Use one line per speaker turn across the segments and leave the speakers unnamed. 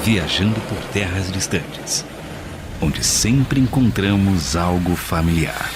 viajando por terras distantes, onde sempre encontramos algo familiar.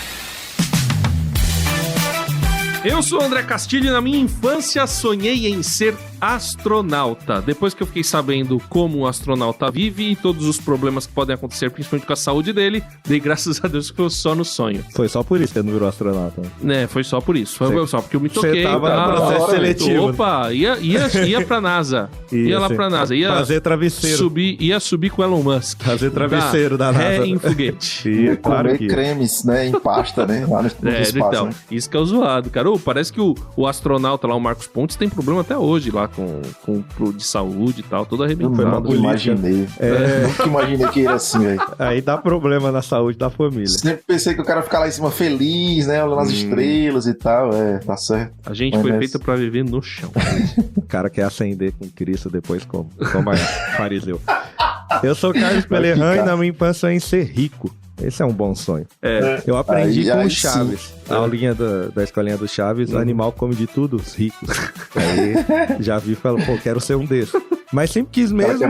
Eu sou o André Castilho e na minha infância sonhei em ser astronauta. Depois que eu fiquei sabendo como um astronauta vive e todos os problemas que podem acontecer, principalmente com a saúde dele, dei graças a Deus que foi só no sonho.
Foi só por isso que você não virou astronauta?
Né, foi só por isso. Foi só porque eu me toquei.
Você tava no processo seletivo.
Opa, ia pra NASA. Ia lá pra NASA. Ia
fazer travesseiro.
Ia subir com Elon Musk.
Fazer travesseiro da NASA.
Ré em foguete.
Ia comer cremes, né, em pasta, né, lá no espaço.
Então,
né?
isso que é o zoado, cara. Parece que o astronauta lá, o Marcos Pontes, tem problema até hoje lá de saúde e tal, todo arrebentado.
Eu nunca imaginei. Nunca imaginei que era assim, velho.
Aí dá problema na saúde da família.
Sempre pensei que o cara ficar lá em cima feliz, né, olhando as estrelas e tal. Tá certo.
A gente foi feito pra viver no chão.
O cara quer ascender com Cristo depois como fariseu. Eu sou Carlos Pelerran e na minha infância em ser rico. Esse é um bom sonho. Eu aprendi com o Chaves. A aulinha da escolinha do Chaves, o animal come de tudo, os ricos. Aí já vi e falou, pô, quero ser um desses. Mas sempre quis mesmo.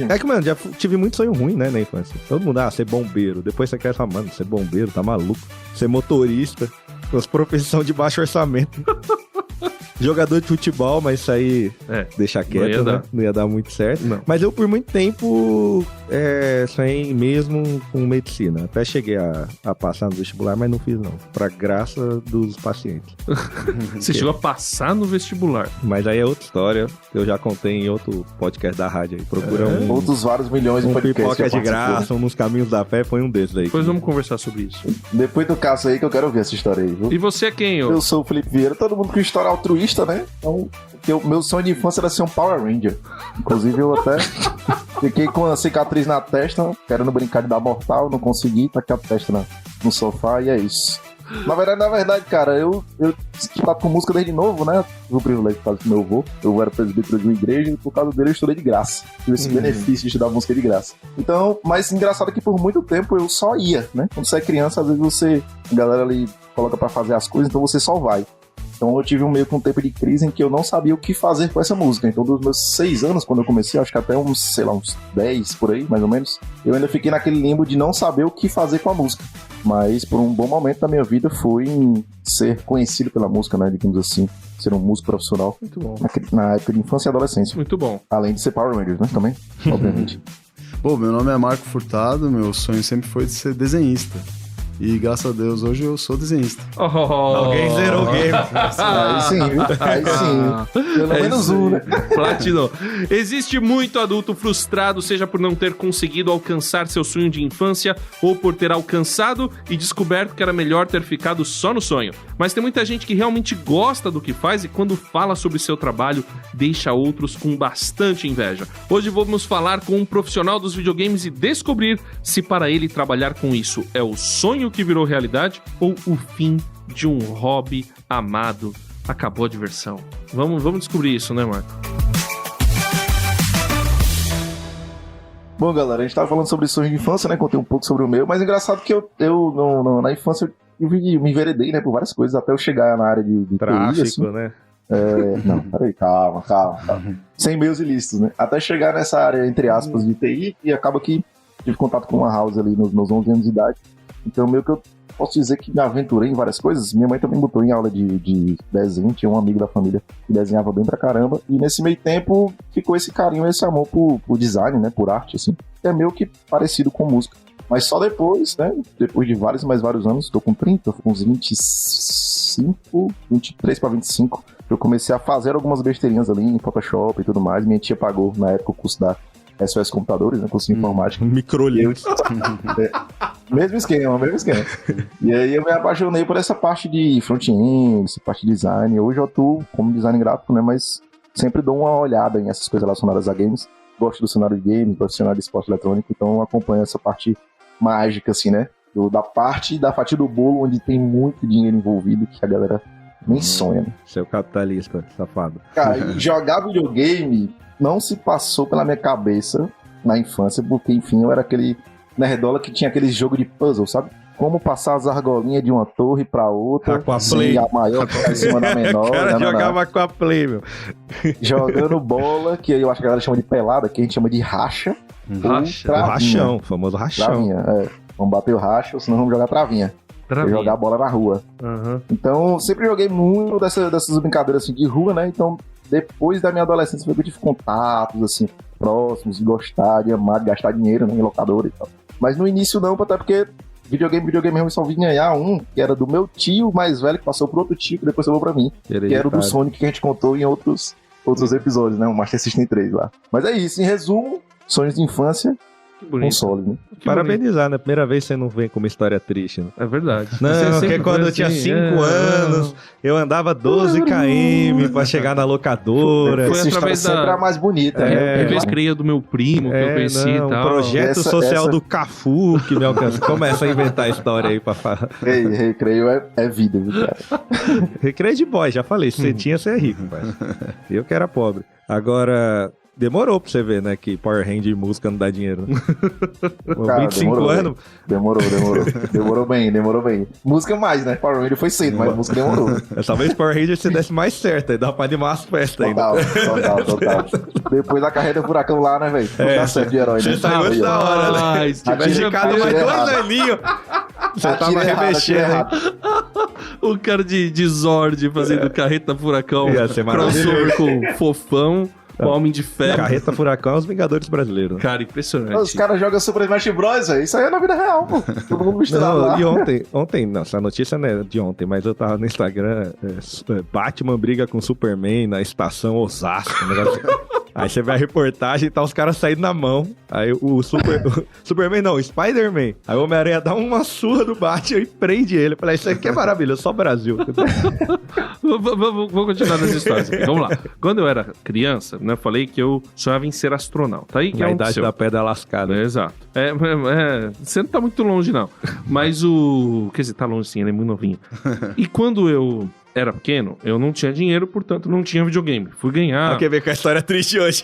É que, mano, já tive muito sonho ruim, né, na infância. Todo mundo, ser bombeiro. Depois você quer falar, mano, ser bombeiro, tá maluco. Ser motorista, as profissões de baixo orçamento. Jogador de futebol, mas isso aí deixa quieto, né? Não ia dar muito certo. Não. Mas eu, por muito tempo, sonhei mesmo com medicina. Até cheguei a passar no vestibular, mas não fiz, não. Pra graça dos pacientes.
Você chegou a passar no vestibular.
Mas aí é outra história. Eu já contei em outro podcast da rádio aí. Procura
outros vários milhões de podcasts.
Pipoca de graça, Nos Caminhos da Fé, foi um desses aí.
Depois vamos conversar sobre isso.
Depois do caso aí que eu quero ouvir essa história aí, viu?
E você é quem,
Eu sou o Felipe Vieira. Todo mundo com história altruísta, né? Então, meu sonho de infância era ser um Power Ranger. Inclusive, eu até fiquei com a cicatriz na testa, querendo brincar de dar mortal, não consegui, tá aqui a testa no sofá e é isso. Na verdade, cara, eu estava com música desde novo, né? Tive o privilégio por causa do meu avô. Eu era presbítero de uma igreja e por causa dele eu estudei de graça. Tive esse benefício de estudar música de graça. Então, mas engraçado é que por muito tempo eu só ia, né? Quando você é criança, às vezes a galera ali coloca pra fazer as coisas, então você só vai. Então eu tive meio que um tempo de crise em que eu não sabia o que fazer com essa música. Então dos meus 6 anos, quando eu comecei, acho que até uns 10 por aí, mais ou menos, eu ainda fiquei naquele limbo de não saber o que fazer com a música. Mas por um bom momento da minha vida fui ser conhecido pela música, né, digamos assim, ser um músico profissional. Muito bom. Na época de infância e adolescência.
Muito bom.
Além de ser Power Rangers, né, também, obviamente.
Pô, meu nome é Marco Furtado, meu sonho sempre foi de ser desenhista. E graças a Deus, hoje eu sou desenhista.
Alguém zerou o game.
Aí sim, viu? Aí sim. Pelo menos um, né?
Platinou. Existe muito adulto frustrado, seja por não ter conseguido alcançar seu sonho de infância ou por ter alcançado e descoberto que era melhor ter ficado só no sonho. Mas tem muita gente que realmente gosta do que faz e quando fala sobre seu trabalho, deixa outros com bastante inveja. Hoje vamos falar com um profissional dos videogames e descobrir se para ele trabalhar com isso é o sonho que virou realidade ou o fim de um hobby amado. Acabou a diversão. Vamos descobrir isso, né, Marco?
Bom, galera, a gente tava falando sobre sonhos de infância, né? Contei um pouco sobre o meu, mas é engraçado que eu na infância eu me enveredei, né, por várias coisas, até eu chegar na área de
tráfico,
TI, assim.
né?
Não, peraí, calma. Sem meios ilícitos, né? Até chegar nessa área, entre aspas, de TI, e acaba que tive contato com uma house ali nos meus 11 anos de idade. Então, meio que eu posso dizer que me aventurei em várias coisas. Minha mãe também botou em aula de desenho, tinha um amigo da família que desenhava bem pra caramba. E nesse meio tempo ficou esse carinho, esse amor por design, né? Por arte, assim. É meio que parecido com música. Mas só depois, né? Depois de vários anos, tô com 30, com uns 25, 23 pra 25, eu comecei a fazer algumas besteirinhas ali em Photoshop e tudo mais. Minha tia pagou, na época, o curso da SOS Computadores, né? Curso de informática.
Microlinks.
Mesmo esquema. E aí eu me apaixonei por essa parte de front-end, essa parte de design. Hoje eu atuo como design gráfico, né? Mas sempre dou uma olhada em essas coisas relacionadas a games. Gosto do cenário de games, gosto do cenário de esporte eletrônico, então eu acompanho essa parte mágica, assim, né? Da fatia do bolo, onde tem muito dinheiro envolvido, que a galera nem sonha, né?
Seu capitalista, safado.
Cara, jogar videogame não se passou pela minha cabeça na infância, porque, enfim, eu era aquele nerdola que tinha aquele jogo de puzzle, sabe? como passar as argolinhas de uma torre pra outra.
Com a
sem
Play.
a maior ficar em cima da menor.
O cara jogava com a Play, meu.
Jogando bola, que eu acho que a galera chama de pelada, que a gente chama de racha.
Racha.
Ou travinha.
Rachão, o famoso rachão.
Travinha, Vamos bater o racha, senão vamos jogar travinha. Jogar bola na rua.
Uhum.
Então, sempre joguei muito dessas brincadeiras assim, de rua, né? Então, depois da minha adolescência, foi que eu tive contatos, assim, próximos, de gostar, de amar, de gastar dinheiro, né, em locadora e tal. Mas no início não, até porque videogame mesmo, eu só vim ganhar um, que era do meu tio mais velho, que passou pro outro tio, que depois sobrou pra mim. Que era o do Sonic, que a gente contou em outros episódios, né? O Master System 3 lá. Mas é isso, em resumo, sonhos de infância, console, né?
Parabenizar, né? Primeira vez você não vem com uma história triste, né?
É verdade.
Não, porque quando eu tinha 5 anos, eu andava 12 km pra chegar na locadora.
Foi através da...
sempre a mais bonita.
Talvez creia do meu primo, que eu conheci e tal.
O projeto social do Cafu que me alcançou. Começa a inventar a história aí pra falar.
Recreio é vida, viu, cara?
Recreio de boy, já falei. Se você tinha, você é rico, pai. Eu que era pobre. Agora... Demorou pra você ver, né? Que Power Ranger e música não dá dinheiro.
Cara,
25 anos.
Demorou bem. Música mais, né? Power Ranger foi cedo, mas música demorou.
Talvez Power Ranger se desse mais certo. Aí dá pra animar as festas ainda.
Total. Depois da carreira do furacão lá, né, velho? Tá certo de herói, né?
Você saiu antes da hora, né? Se tivesse ficado mais 2 aninhos, você tava remexendo.
O cara de Zord fazendo carreta furacão.
Ia ser
crossover com Fofão. O Homem de Ferro.
Carreta Furacão é os Vingadores brasileiros. Né?
Cara, impressionante.
Os caras jogam Super Smash Bros, velho. Isso aí é na vida real, pô. Todo mundo misturado lá.
E ontem, não, essa notícia não é de ontem, mas eu tava no Instagram, Batman briga com Superman na estação Osasco. Aí você vê a reportagem e tá os caras saindo na mão. Aí o Superman não, o Spider-Man. Aí o Homem-Aranha dá uma surra do Batman e prende ele. Eu falei, isso aqui é maravilhoso, só Brasil.
Vou continuar nas histórias aqui. Vamos lá. Quando eu era criança, né, eu falei que eu sonhava em ser astronauta. Aí que
na idade da pedra lascada.
Exato. Você não tá muito longe, não. Mas quer dizer, tá longe sim, ele é muito novinho. E quando eu era pequeno, eu não tinha dinheiro, portanto não tinha videogame. Fui ganhar...
Quer ver com a história triste hoje?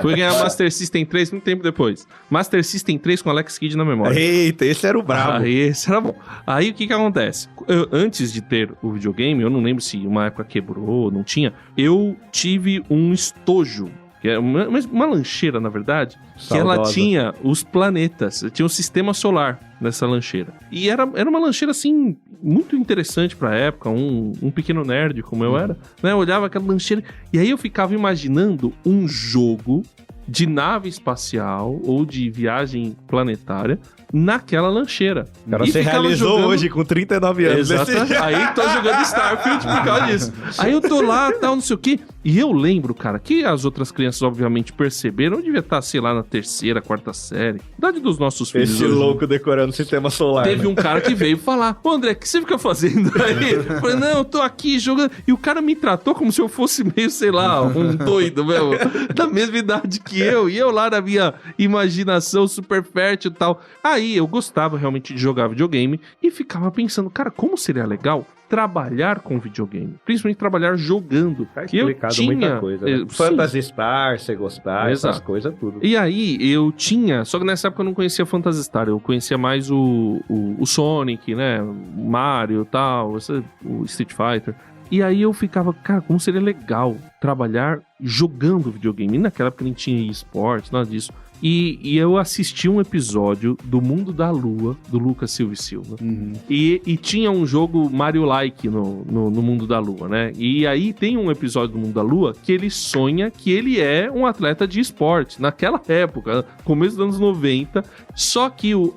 Fui ganhar Master System 3 muito tempo depois. Master System 3 com Alex Kidd na memória.
Eita, esse era o brabo.
Esse era bom. Aí o que acontece? Antes de ter o videogame, eu não lembro se uma época quebrou, não tinha. Eu tive um estojo. Que é uma lancheira, na verdade, que ela tinha os planetas, tinha um sistema solar nessa lancheira. E era uma lancheira, assim, muito interessante pra época, um pequeno nerd como eu era, né? Eu olhava aquela lancheira e aí eu ficava imaginando um jogo de nave espacial ou de viagem planetária naquela lancheira.
Cara, você realizou jogando... hoje com 39 anos.
Exato. Aí tô jogando Starfield por causa disso. Aí eu tô lá, tal, não sei o quê. E eu lembro, cara, que as outras crianças obviamente perceberam. Eu devia estar, sei lá, na 3ª, 4ª série. Idade dos nossos filhos.
Esse louco decorando o sistema solar.
Teve um cara que veio falar: Ô André, o que você fica fazendo aí? Eu falei, não, eu tô aqui jogando. E o cara me tratou como se eu fosse meio, sei lá, um doido mesmo. Da mesma idade que eu. E eu lá na minha imaginação super fértil e tal. Aí eu gostava realmente de jogar videogame e ficava pensando, cara, como seria legal trabalhar com videogame, principalmente trabalhar jogando.
Tá explicado muita coisa, né? Phantasy Star, você gostar, essas coisas tudo.
E aí eu tinha, só que nessa época eu não conhecia Phantasy Star, eu conhecia mais o Sonic, né, o Mario e tal, o Street Fighter. E aí eu ficava, cara, como seria legal trabalhar jogando videogame. E naquela época nem tinha esportes, nada disso. E eu assisti um episódio do Mundo da Lua, do Lucas Silva e Silva. Uhum. E tinha um jogo Mario-like no Mundo da Lua, né? E aí tem um episódio do Mundo da Lua que ele sonha que ele é um atleta de esporte. Naquela época, começo dos anos 90. Só que o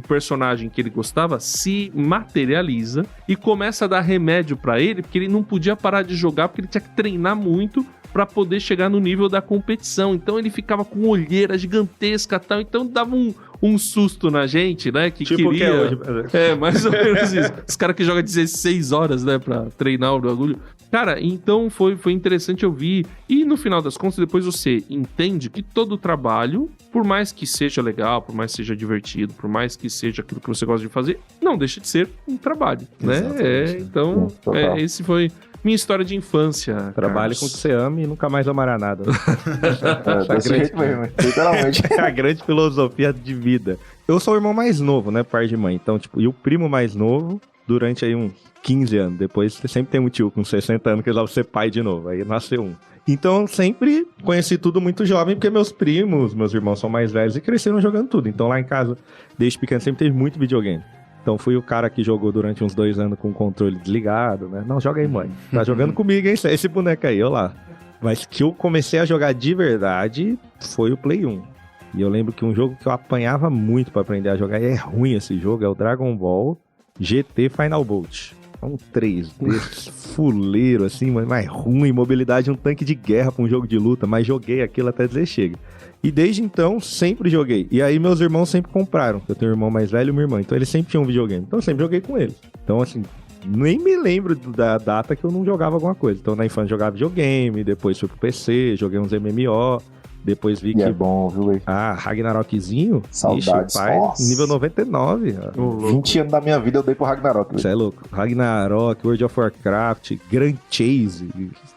personagem que ele gostava se materializa e começa a dar remédio pra ele, porque ele não podia parar de jogar, porque ele tinha que treinar muito pra poder chegar no nível da competição. Então ele ficava com olheira gigantesca e tal. Então dava um susto na gente, né? Que
tipo
queria...
que é hoje.
Mais ou menos isso. Os caras que jogam 16 horas, né? Pra treinar o bagulho. Cara, então foi interessante eu ver. E no final das contas, depois você entende que todo trabalho, por mais que seja legal, por mais que seja divertido, por mais que seja aquilo que você gosta de fazer, não deixa de ser um trabalho, né? Então, esse foi minha história de infância.
Trabalhe com o que você ama e nunca mais amará nada.
Desse jeito mesmo, literalmente.
É a grande filosofia de vida. Eu sou o irmão mais novo, né, par de mãe. Então, tipo, e o primo mais novo, durante aí uns 15 anos. Depois, você sempre tem um tio com 60 anos que resolve ser pai de novo. Aí nasceu um. Então, eu sempre conheci tudo muito jovem, porque meus primos, meus irmãos são mais velhos e cresceram jogando tudo. Então, lá em casa, desde pequeno, sempre teve muito videogame. Então, fui o cara que jogou durante uns 2 anos com o controle desligado, né? Não, joga aí, mãe. Tá jogando comigo, hein? Esse boneco aí, olha lá. Mas que eu comecei a jogar de verdade foi o Play 1. E eu lembro que um jogo que eu apanhava muito pra aprender a jogar, e é ruim esse jogo, é o Dragon Ball GT Final Bolt. É um 3D fuleiro, assim, mas ruim, mobilidade, um tanque de guerra pra um jogo de luta, mas joguei aquilo até dizer chega. E desde então, sempre joguei. E aí meus irmãos sempre compraram. Eu tenho um irmão mais velho e uma irmã, então eles sempre tinham um videogame. Então eu sempre joguei com eles. Então, assim, nem me lembro da data que eu não jogava alguma coisa. Então na infância jogava videogame, depois fui pro PC, joguei uns MMO. Depois vi que...
é bom, viu?
Ragnarokzinho.
Saudades.
Ixi, pai, nível 99.
20 anos da minha vida eu dei pro Ragnarok.
Você é louco. Ragnarok, World of Warcraft, Grand Chase.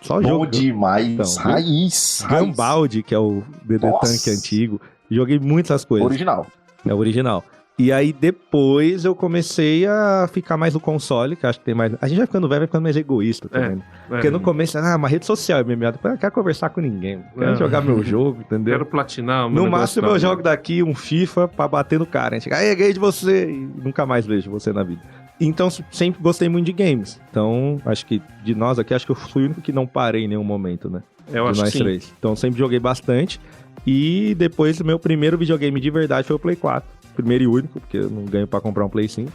Só
bom
jogo.
Demais.
Então,
Raiz.
Gumball, que é o DD Tank antigo. Joguei muitas coisas.
Original.
É o original. E aí depois eu comecei a ficar mais no console, que acho que tem mais... A gente vai ficando velho, vai ficando mais egoísta também. Porque no começo, uma rede social, MMA, depois eu não quero conversar com ninguém. Quero jogar meu jogo, entendeu?
Quero platinar.
No máximo eu jogo daqui um FIFA pra bater no cara. A gente chega, ganhei de você! E nunca mais vejo você na vida. Então sempre gostei muito de games. Então acho que de nós aqui, acho que eu fui o único que não parei em nenhum momento, né?
Eu acho que sim.
3. Então sempre joguei bastante. E depois o meu primeiro videogame de verdade foi o Play 4. Primeiro e único, porque eu não ganho pra comprar um Play 5.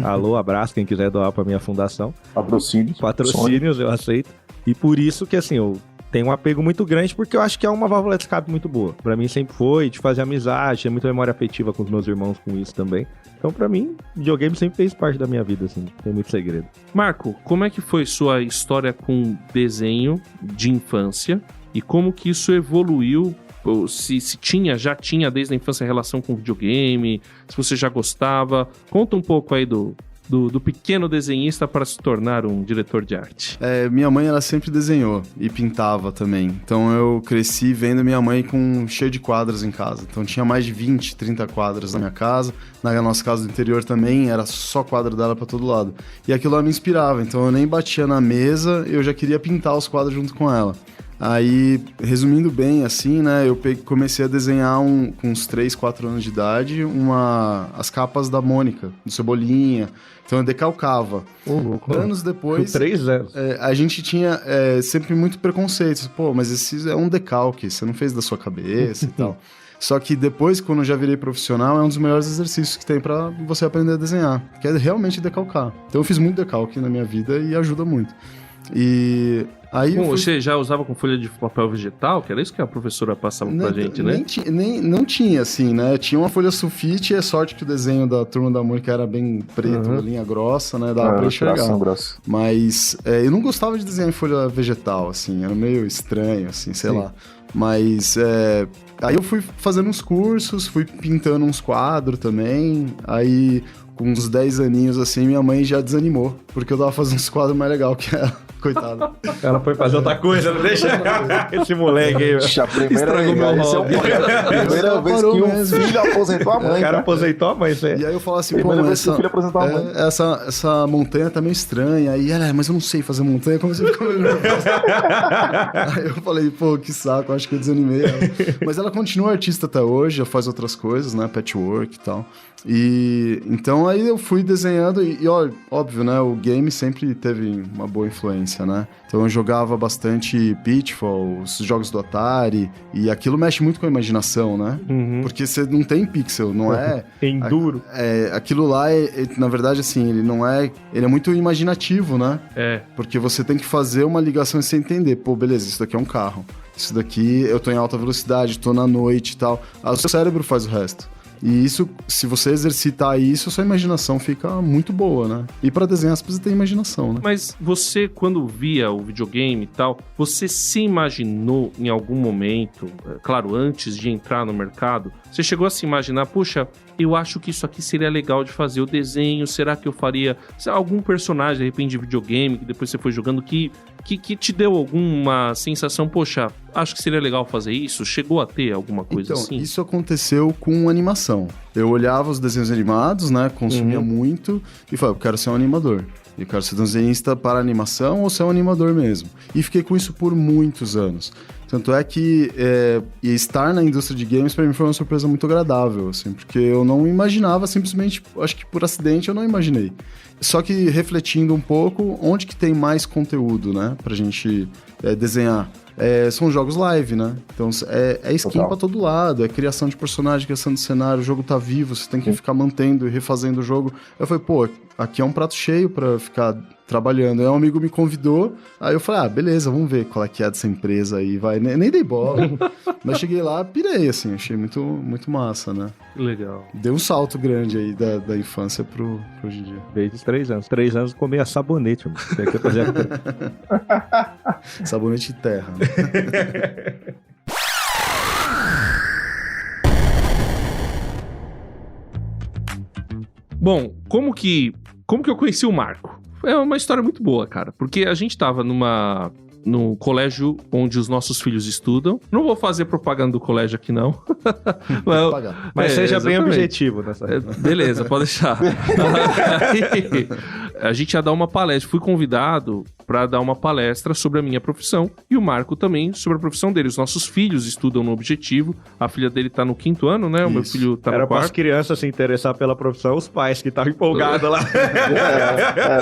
Alô, abraço, quem quiser doar pra minha fundação. Patrocínios, eu aceito. E por isso que, assim, eu tenho um apego muito grande, porque eu acho que é uma válvula de escape muito boa. Pra mim sempre foi, de fazer amizade, tinha muita memória afetiva com os meus irmãos com isso também. Então, pra mim, videogame sempre fez parte da minha vida, assim, não tem muito segredo.
Marco, como é que foi sua história com desenho de infância? E como que isso evoluiu? Se já tinha desde a infância relação com videogame, se você já gostava. Conta um pouco aí do pequeno desenhista para se tornar um diretor de arte.
Minha mãe, ela sempre desenhou e pintava também. Então eu cresci vendo minha mãe cheio de quadros em casa. Então tinha mais de 20, 30 quadros na minha casa. Na nossa casa do interior também, era só quadro dela para todo lado. E aquilo lá me inspirava. Então eu nem batia na mesa, eu já queria pintar os quadros junto com ela. Aí, resumindo bem, assim, né, eu comecei a desenhar com uns 3, 4 anos de idade, as capas da Mônica, do Cebolinha. Então eu decalcava. Anos depois,
3 anos.
A gente tinha sempre muito preconceito. Pô, mas esse é um decalque, você não fez da sua cabeça e tal. Só que depois, quando eu já virei profissional, é um dos melhores exercícios que tem pra você aprender a desenhar, que é realmente decalcar. Então eu fiz muito decalque na minha vida e ajuda muito. E aí
você já usava com folha de papel vegetal? Que era isso que a professora passava pra gente, né?
Não tinha, assim, né? Tinha uma folha sulfite, e é sorte que o desenho da Turma da Mônica era bem preto, linha grossa, né? Dava pra enxergar. Mas eu não gostava de desenhar em folha vegetal, assim, era meio estranho, assim, sei lá. Mas aí eu fui fazendo uns cursos, fui pintando uns quadros também, aí com uns 10 aninhos, assim, minha mãe já desanimou, porque eu tava fazendo uns quadros mais legais que ela, coitada.
Ela foi fazer outra coisa, não deixa esse moleque aí.
A primeira vez que um filho aposentou a mãe.
O cara aposentou a mãe, sério.
E aí eu falo assim, pô, essa montanha tá meio estranha. Aí ela, mas eu não sei fazer montanha, como você fica melhor? Aí eu falei, pô, que saco, acho que eu desanimei ela. Mas ela continua artista até hoje, já faz outras coisas, né, patchwork e tal. E então aí eu fui desenhando e óbvio, né, o game sempre teve uma boa influência, né? Então eu jogava bastante Pitfall, os jogos do Atari, e aquilo mexe muito com a imaginação, né? Porque você não tem pixel, não é...
Enduro.
Aquilo lá, na verdade, assim, ele é muito imaginativo, né? Porque você tem que fazer uma ligação e você entender, pô, beleza, isso daqui é um carro. Isso daqui, eu tô em alta velocidade, tô na noite e tal. O seu cérebro faz o resto. E isso, se você exercitar isso, sua imaginação fica muito boa, né? E pra desenhar você precisa ter imaginação, né?
Mas você, quando via o videogame e tal, você se imaginou em algum momento, claro, antes de entrar no mercado, você chegou a se imaginar, puxa, eu acho que isso aqui seria legal de fazer, o desenho, será que eu faria algum personagem, de repente, de videogame, que depois você foi jogando, que te deu alguma sensação, poxa, acho que seria legal fazer isso? Chegou a ter alguma coisa assim?
Então, isso aconteceu com animação. Eu olhava os desenhos animados, né, consumia muito, e falava, eu quero ser um animador. Eu quero ser desenhista para animação ou ser um animador mesmo. E fiquei com isso por muitos anos. Tanto é que estar na indústria de games para mim foi uma surpresa muito agradável, assim, porque eu não imaginava, simplesmente, acho que por acidente eu não imaginei. Só que refletindo um pouco, onde que tem mais conteúdo, né, pra gente desenhar? São jogos live, né? Então é skin pra todo lado, é criação de personagem, criação de cenário, o jogo tá vivo, você tem que ficar mantendo e refazendo o jogo. Eu falei, pô, aqui é um prato cheio pra ficar trabalhando. Aí um amigo me convidou, aí eu falei, beleza, vamos ver qual é que é dessa empresa aí, vai. Nem dei bola. Mas cheguei lá, pirei, assim, achei muito, muito massa, né?
Legal.
Deu um salto grande aí da infância pro hoje em dia.
Desde os 3 anos. 3 anos comia sabonete, mano.
Sabonete de terra, né?
Bom, como que eu conheci o Marco? É uma história muito boa, cara, porque a gente tava no colégio onde os nossos filhos estudam. Não vou fazer propaganda do colégio aqui, não.
Mas seja bem objetivo nessa.
Beleza, pode deixar. A gente ia dar uma palestra. Fui convidado para dar uma palestra sobre a minha profissão e o Marco também sobre a profissão dele. Os nossos filhos estudam no Objetivo. A filha dele tá no 5º ano, né? O meu filho tá no 4º.
Era para as crianças se interessar pela profissão, os pais que estavam empolgados lá.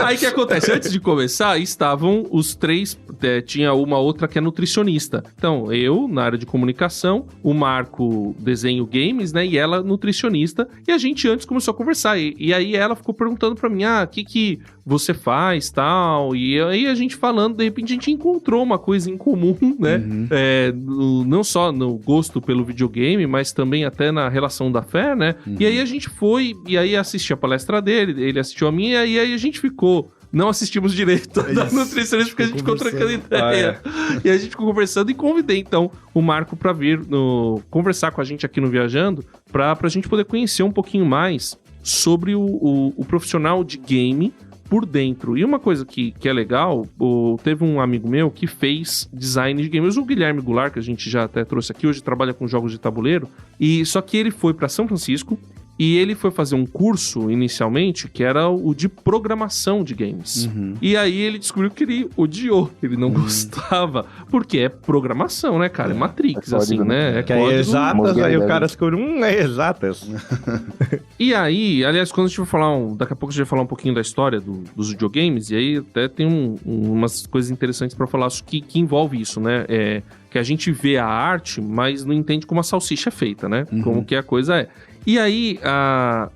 Aí o que acontece? Antes de começar, estavam os 3... tinha uma outra que é nutricionista. Então, eu, na área de comunicação, o Marco desenho games, né? E ela, nutricionista. E a gente antes começou a conversar. E aí ela ficou perguntando pra mim, o que você faz, tal? E aí a gente falando, de repente a gente encontrou uma coisa em comum, né? Não só no gosto pelo videogame, mas também até na relação da fé, né? E aí a gente foi, e aí assisti a palestra dele, ele assistiu a minha, e aí a gente ficou... Não assistimos direito da nutricionista porque a gente ficou trocando ideia. E a gente ficou conversando e convidei, então, o Marco pra vir conversar com a gente aqui no Viajando, pra gente poder conhecer um pouquinho mais sobre o profissional de game por dentro. E uma coisa que é legal, teve um amigo meu que fez design de games, o Guilherme Goulart, que a gente já até trouxe aqui, hoje trabalha com jogos de tabuleiro, e só que ele foi pra São Francisco, e ele foi fazer um curso, inicialmente, que era o de programação de games. E aí ele descobriu que ele odiou, ele não gostava, porque é programação, né, cara? É Matrix, assim, né?
Que é exatas, aí o cara descobriu, é exatas.
E aí, aliás, quando a gente vai falar, daqui a pouco a gente vai falar um pouquinho da história dos videogames, e aí até tem umas coisas interessantes pra falar que envolve isso, né? Que a gente vê a arte, mas não entende como a salsicha é feita, né? Como que a coisa é. E aí,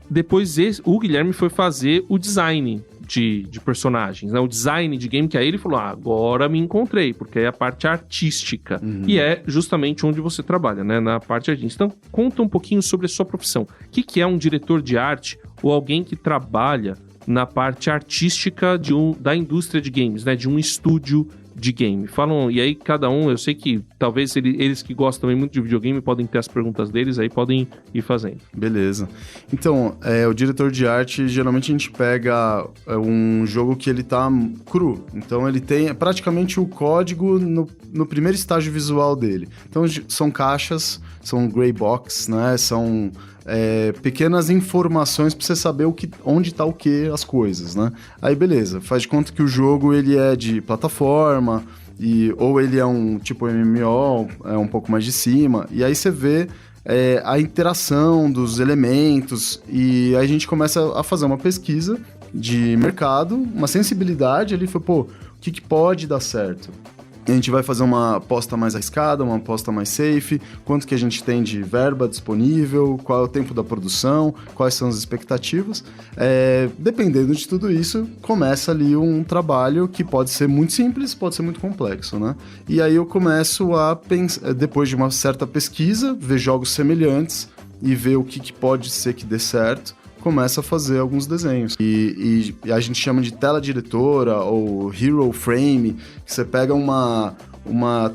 depois o Guilherme foi fazer o design de personagens, né? O design de game, que aí ele falou, agora me encontrei, porque é a parte artística. E é justamente onde você trabalha, né? Na parte artística. Então, conta um pouquinho sobre a sua profissão. O que é um diretor de arte ou alguém que trabalha na parte artística da indústria de games, né? De um estúdio de game. Falam, e aí cada um, eu sei que talvez eles que gostam também muito de videogame podem ter as perguntas deles, aí podem ir fazendo.
Beleza. Então, o diretor de arte, geralmente a gente pega um jogo que ele tá cru. Então ele tem praticamente o código no primeiro estágio visual dele. Então são caixas, são gray box, né? São pequenas informações pra você saber onde tá o que, as coisas, né? Aí beleza, faz de conta que o jogo ele é de plataforma, ou ele é um tipo MMO, é um pouco mais de cima, e aí você vê a interação dos elementos, e aí a gente começa a fazer uma pesquisa de mercado, uma sensibilidade ali, o que pode dar certo? A gente vai fazer uma aposta mais arriscada, uma aposta mais safe, quanto que a gente tem de verba disponível, qual é o tempo da produção, quais são as expectativas. Dependendo de tudo isso, começa ali um trabalho que pode ser muito simples, pode ser muito complexo, né? E aí eu começo a pensar, depois de uma certa pesquisa, ver jogos semelhantes, e vê o que pode ser que dê certo, começa a fazer alguns desenhos. E a gente chama de tela diretora ou hero frame, que você pega uma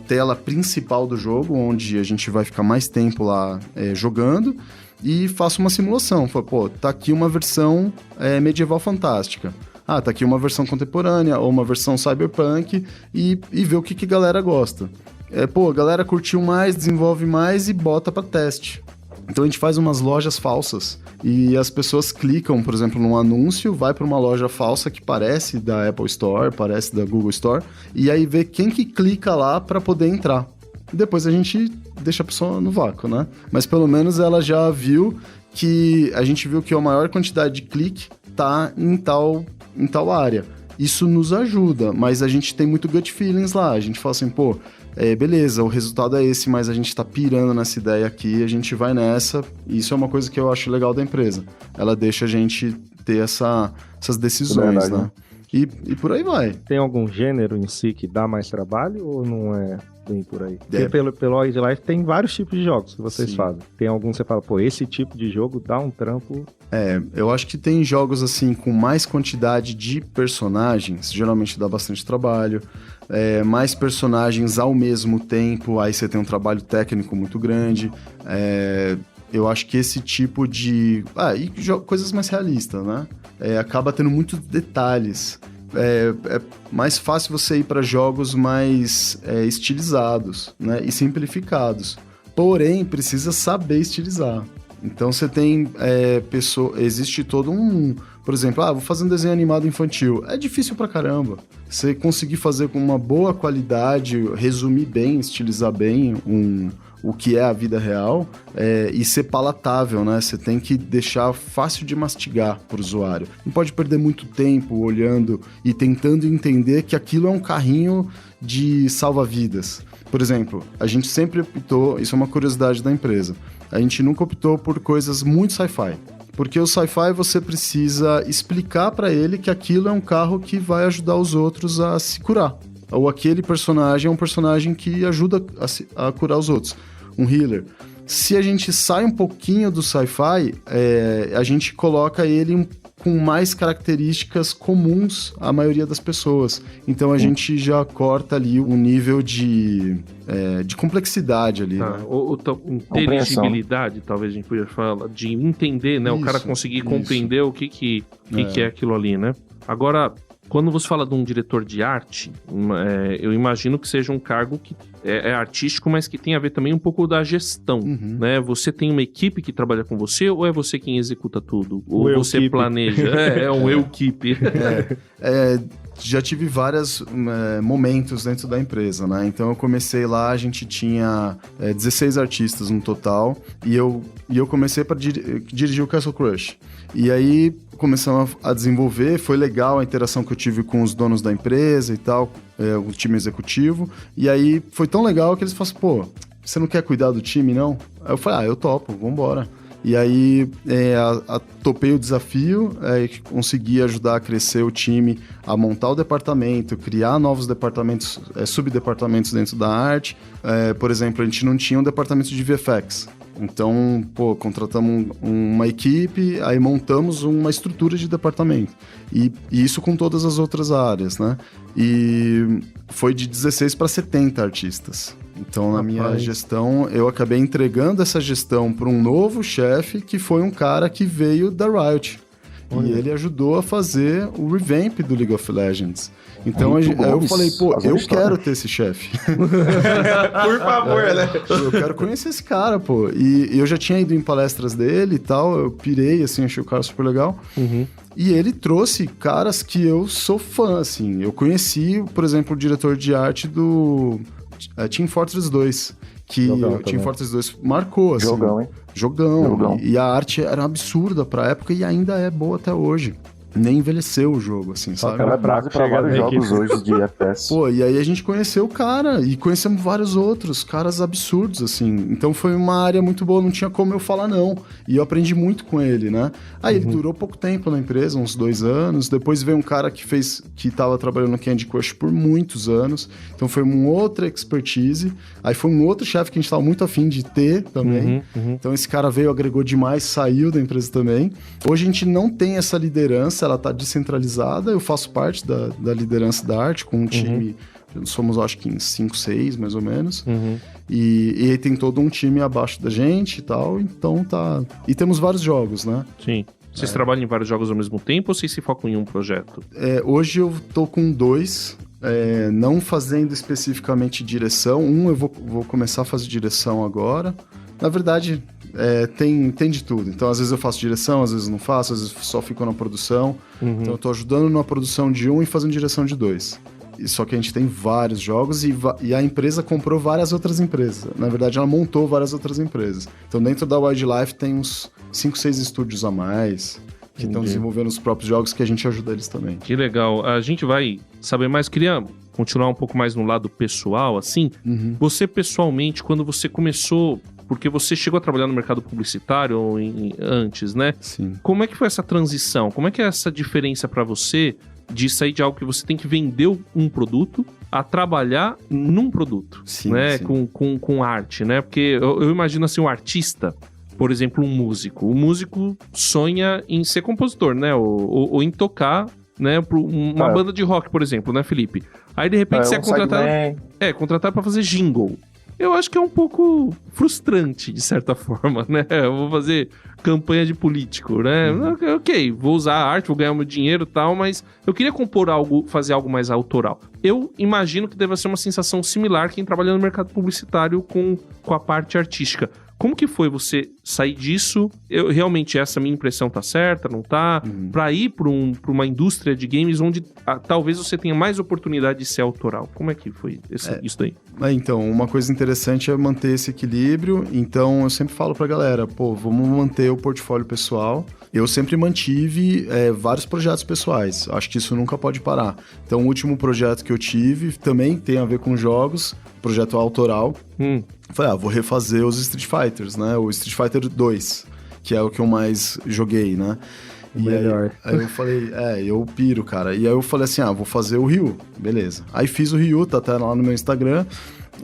tela principal do jogo, onde a gente vai ficar mais tempo lá jogando, e faço uma simulação. Falo, pô, tá aqui uma versão medieval fantástica. Ah, tá aqui uma versão contemporânea ou uma versão cyberpunk, e vê o que a galera gosta. A galera curtiu mais, desenvolve mais e bota pra teste. Então a gente faz umas lojas falsas e as pessoas clicam, por exemplo, num anúncio, vai para uma loja falsa que parece da Apple Store, parece da Google Store, e aí vê quem que clica lá para poder entrar. E depois a gente deixa a pessoa no vácuo, né? Mas pelo menos ela já viu que a gente viu que a maior quantidade de clique tá em tal área. Isso nos ajuda, mas a gente tem muito gut feelings lá. A gente fala assim, pô, beleza, o resultado é esse, mas a gente tá pirando nessa ideia aqui, a gente vai nessa. E isso é uma coisa que eu acho legal da empresa. Ela deixa a gente ter essas decisões, né? E por aí vai.
Tem algum gênero em si que dá mais trabalho ou não é bem por aí? Porque pelo Easy Life tem vários tipos de jogos que vocês fazem. Tem alguns que você fala, pô, esse tipo de jogo dá um trampo.
Eu acho que tem jogos assim com mais quantidade de personagens, geralmente dá bastante trabalho. Mais personagens ao mesmo tempo, aí você tem um trabalho técnico muito grande. Eu acho que esse tipo de... e coisas mais realistas, né? Acaba tendo muitos detalhes. É mais fácil você ir para jogos mais estilizados, né? E simplificados. Porém, precisa saber estilizar. Então você tem existe todo por exemplo, vou fazer um desenho animado infantil. É difícil pra caramba. Você conseguir fazer com uma boa qualidade, resumir bem, estilizar bem o que é a vida real e ser palatável, né? Você tem que deixar fácil de mastigar pro usuário. Não pode perder muito tempo olhando e tentando entender que aquilo é um carrinho de salva-vidas. Por exemplo, a gente sempre optou, isso é uma curiosidade da empresa, a gente nunca optou por coisas muito sci-fi. Porque o sci-fi você precisa explicar para ele que aquilo é um carro que vai ajudar os outros a se curar. Ou aquele personagem é um personagem que ajuda a curar os outros. Um healer. Se a gente sai um pouquinho do sci-fi, a gente coloca ele com mais características comuns à maioria das pessoas. Então a gente já corta ali o nível de complexidade ali. Né?
Inteligibilidade, talvez a gente podia falar, de entender, né? Isso, o cara conseguir compreender o que é aquilo ali, né? Agora, quando você fala de um diretor de arte, eu imagino que seja um cargo que é artístico, mas que tem a ver também um pouco da gestão, né? Você tem uma equipe que trabalha com você ou é você quem executa tudo? Ou você planeja? É um eu-keep.
Já tive vários momentos dentro da empresa, né? Então eu comecei lá, a gente tinha 16 artistas no total, e eu comecei para dirigir o Castle Crush. E aí começamos a desenvolver, foi legal a interação que eu tive com os donos da empresa e tal, o time executivo, e aí foi tão legal que eles falaram assim, pô, você não quer cuidar do time, não? Aí eu falei, eu topo, vambora. E aí topei o desafio, consegui ajudar a crescer o time, a montar o departamento, criar novos departamentos, subdepartamentos dentro da arte. Por exemplo, a gente não tinha um departamento de VFX. Então, contratamos uma equipe, aí montamos uma estrutura de departamento. E isso com todas as outras áreas, né? E foi de 16 para 70 artistas. Então, na minha gestão, eu acabei entregando essa gestão para um novo chefe, que foi um cara que veio da Riot. Olha. E ele ajudou a fazer o revamp do League of Legends. Então eu falei, eu quero ter esse chefe.
Por favor, né?
Eu quero conhecer esse cara, pô. E eu já tinha ido em palestras dele e tal, eu pirei, assim, achei o cara super legal. E ele trouxe caras que eu sou fã, assim. Eu conheci, por exemplo, o diretor de arte do Team Fortress 2, que o Team Fortress 2 marcou, assim. Jogão, hein? Jogão. E a arte era absurda pra época e ainda é boa até hoje. nem envelheceu o jogo, assim, sabe?
Ela é base pra vários jogos hoje de FPS.
Pô, e aí a gente conheceu o cara, e conhecemos vários outros, caras absurdos, assim. Então foi uma área muito boa, não tinha como eu falar não. E eu aprendi muito com ele, né? Aí ele durou pouco tempo na empresa, uns 2 anos. Depois veio um cara que tava trabalhando no Candy Crush por muitos anos. Então foi uma outra expertise. Aí foi um outro chefe que a gente tava muito afim de ter também. Então esse cara veio, agregou demais, saiu da empresa também. Hoje a gente não tem essa liderança, ela tá descentralizada. Eu faço parte da liderança da arte com um time, somos acho que em 5, 6 mais ou menos, e aí tem todo um time abaixo da gente e tal, então tá... E temos vários jogos, né?
Sim. Vocês trabalham em vários jogos ao mesmo tempo ou vocês se focam em um projeto?
Hoje eu tô com 2, não fazendo especificamente direção. Eu vou começar a fazer direção agora. Na verdade, tem de tudo. Então, às vezes eu faço direção, às vezes não faço, às vezes só fico na produção. Então, eu tô ajudando na produção de um e fazendo direção de 2. Só que a gente tem vários jogos e a empresa comprou várias outras empresas. Na verdade, ela montou várias outras empresas. Então, dentro da Wildlife tem uns 5, 6 estúdios a mais que estão desenvolvendo os próprios jogos que a gente ajuda eles também.
Que legal. A gente vai saber mais. Queria continuar um pouco mais no lado pessoal, assim. Você, pessoalmente, quando você começou... Porque você chegou a trabalhar no mercado publicitário antes, né?
Sim.
Como é que foi essa transição? Como é que é essa diferença para você de sair de algo que você tem que vender um produto a trabalhar num produto,
sim,
né?
Sim.
Com arte, né? Porque eu imagino assim, um artista, por exemplo, um músico. O músico sonha em ser compositor, né? Ou em tocar, né? Uma banda de rock, por exemplo, né, Felipe? Aí, de repente, você é contratado para fazer jingle. Eu acho que é um pouco frustrante, de certa forma, né? Eu vou fazer campanha de político, né? Ok, vou usar a arte, vou ganhar meu dinheiro e tal, mas eu queria compor algo, fazer algo mais autoral. Eu imagino que deva ser uma sensação similar quem trabalha no mercado publicitário com a parte artística. Como que foi você sair disso? Realmente essa minha impressão tá certa, não tá? Pra ir pra uma indústria de games onde talvez você tenha mais oportunidade de ser autoral. Como é que foi isso daí?
Então, uma coisa interessante é manter esse equilíbrio. Então, eu sempre falo pra galera, vamos manter o portfólio pessoal. Eu sempre mantive vários projetos pessoais. Acho que isso nunca pode parar. Então, o último projeto que eu tive também tem a ver com jogos, projeto autoral. Falei, vou refazer os Street Fighters, né? O Street Fighter 2, que é o que eu mais joguei, né?
O melhor.
Aí eu falei, eu piro, cara. E aí eu falei assim, vou fazer o Ryu. Beleza. Aí fiz o Ryu, tá até lá no meu Instagram.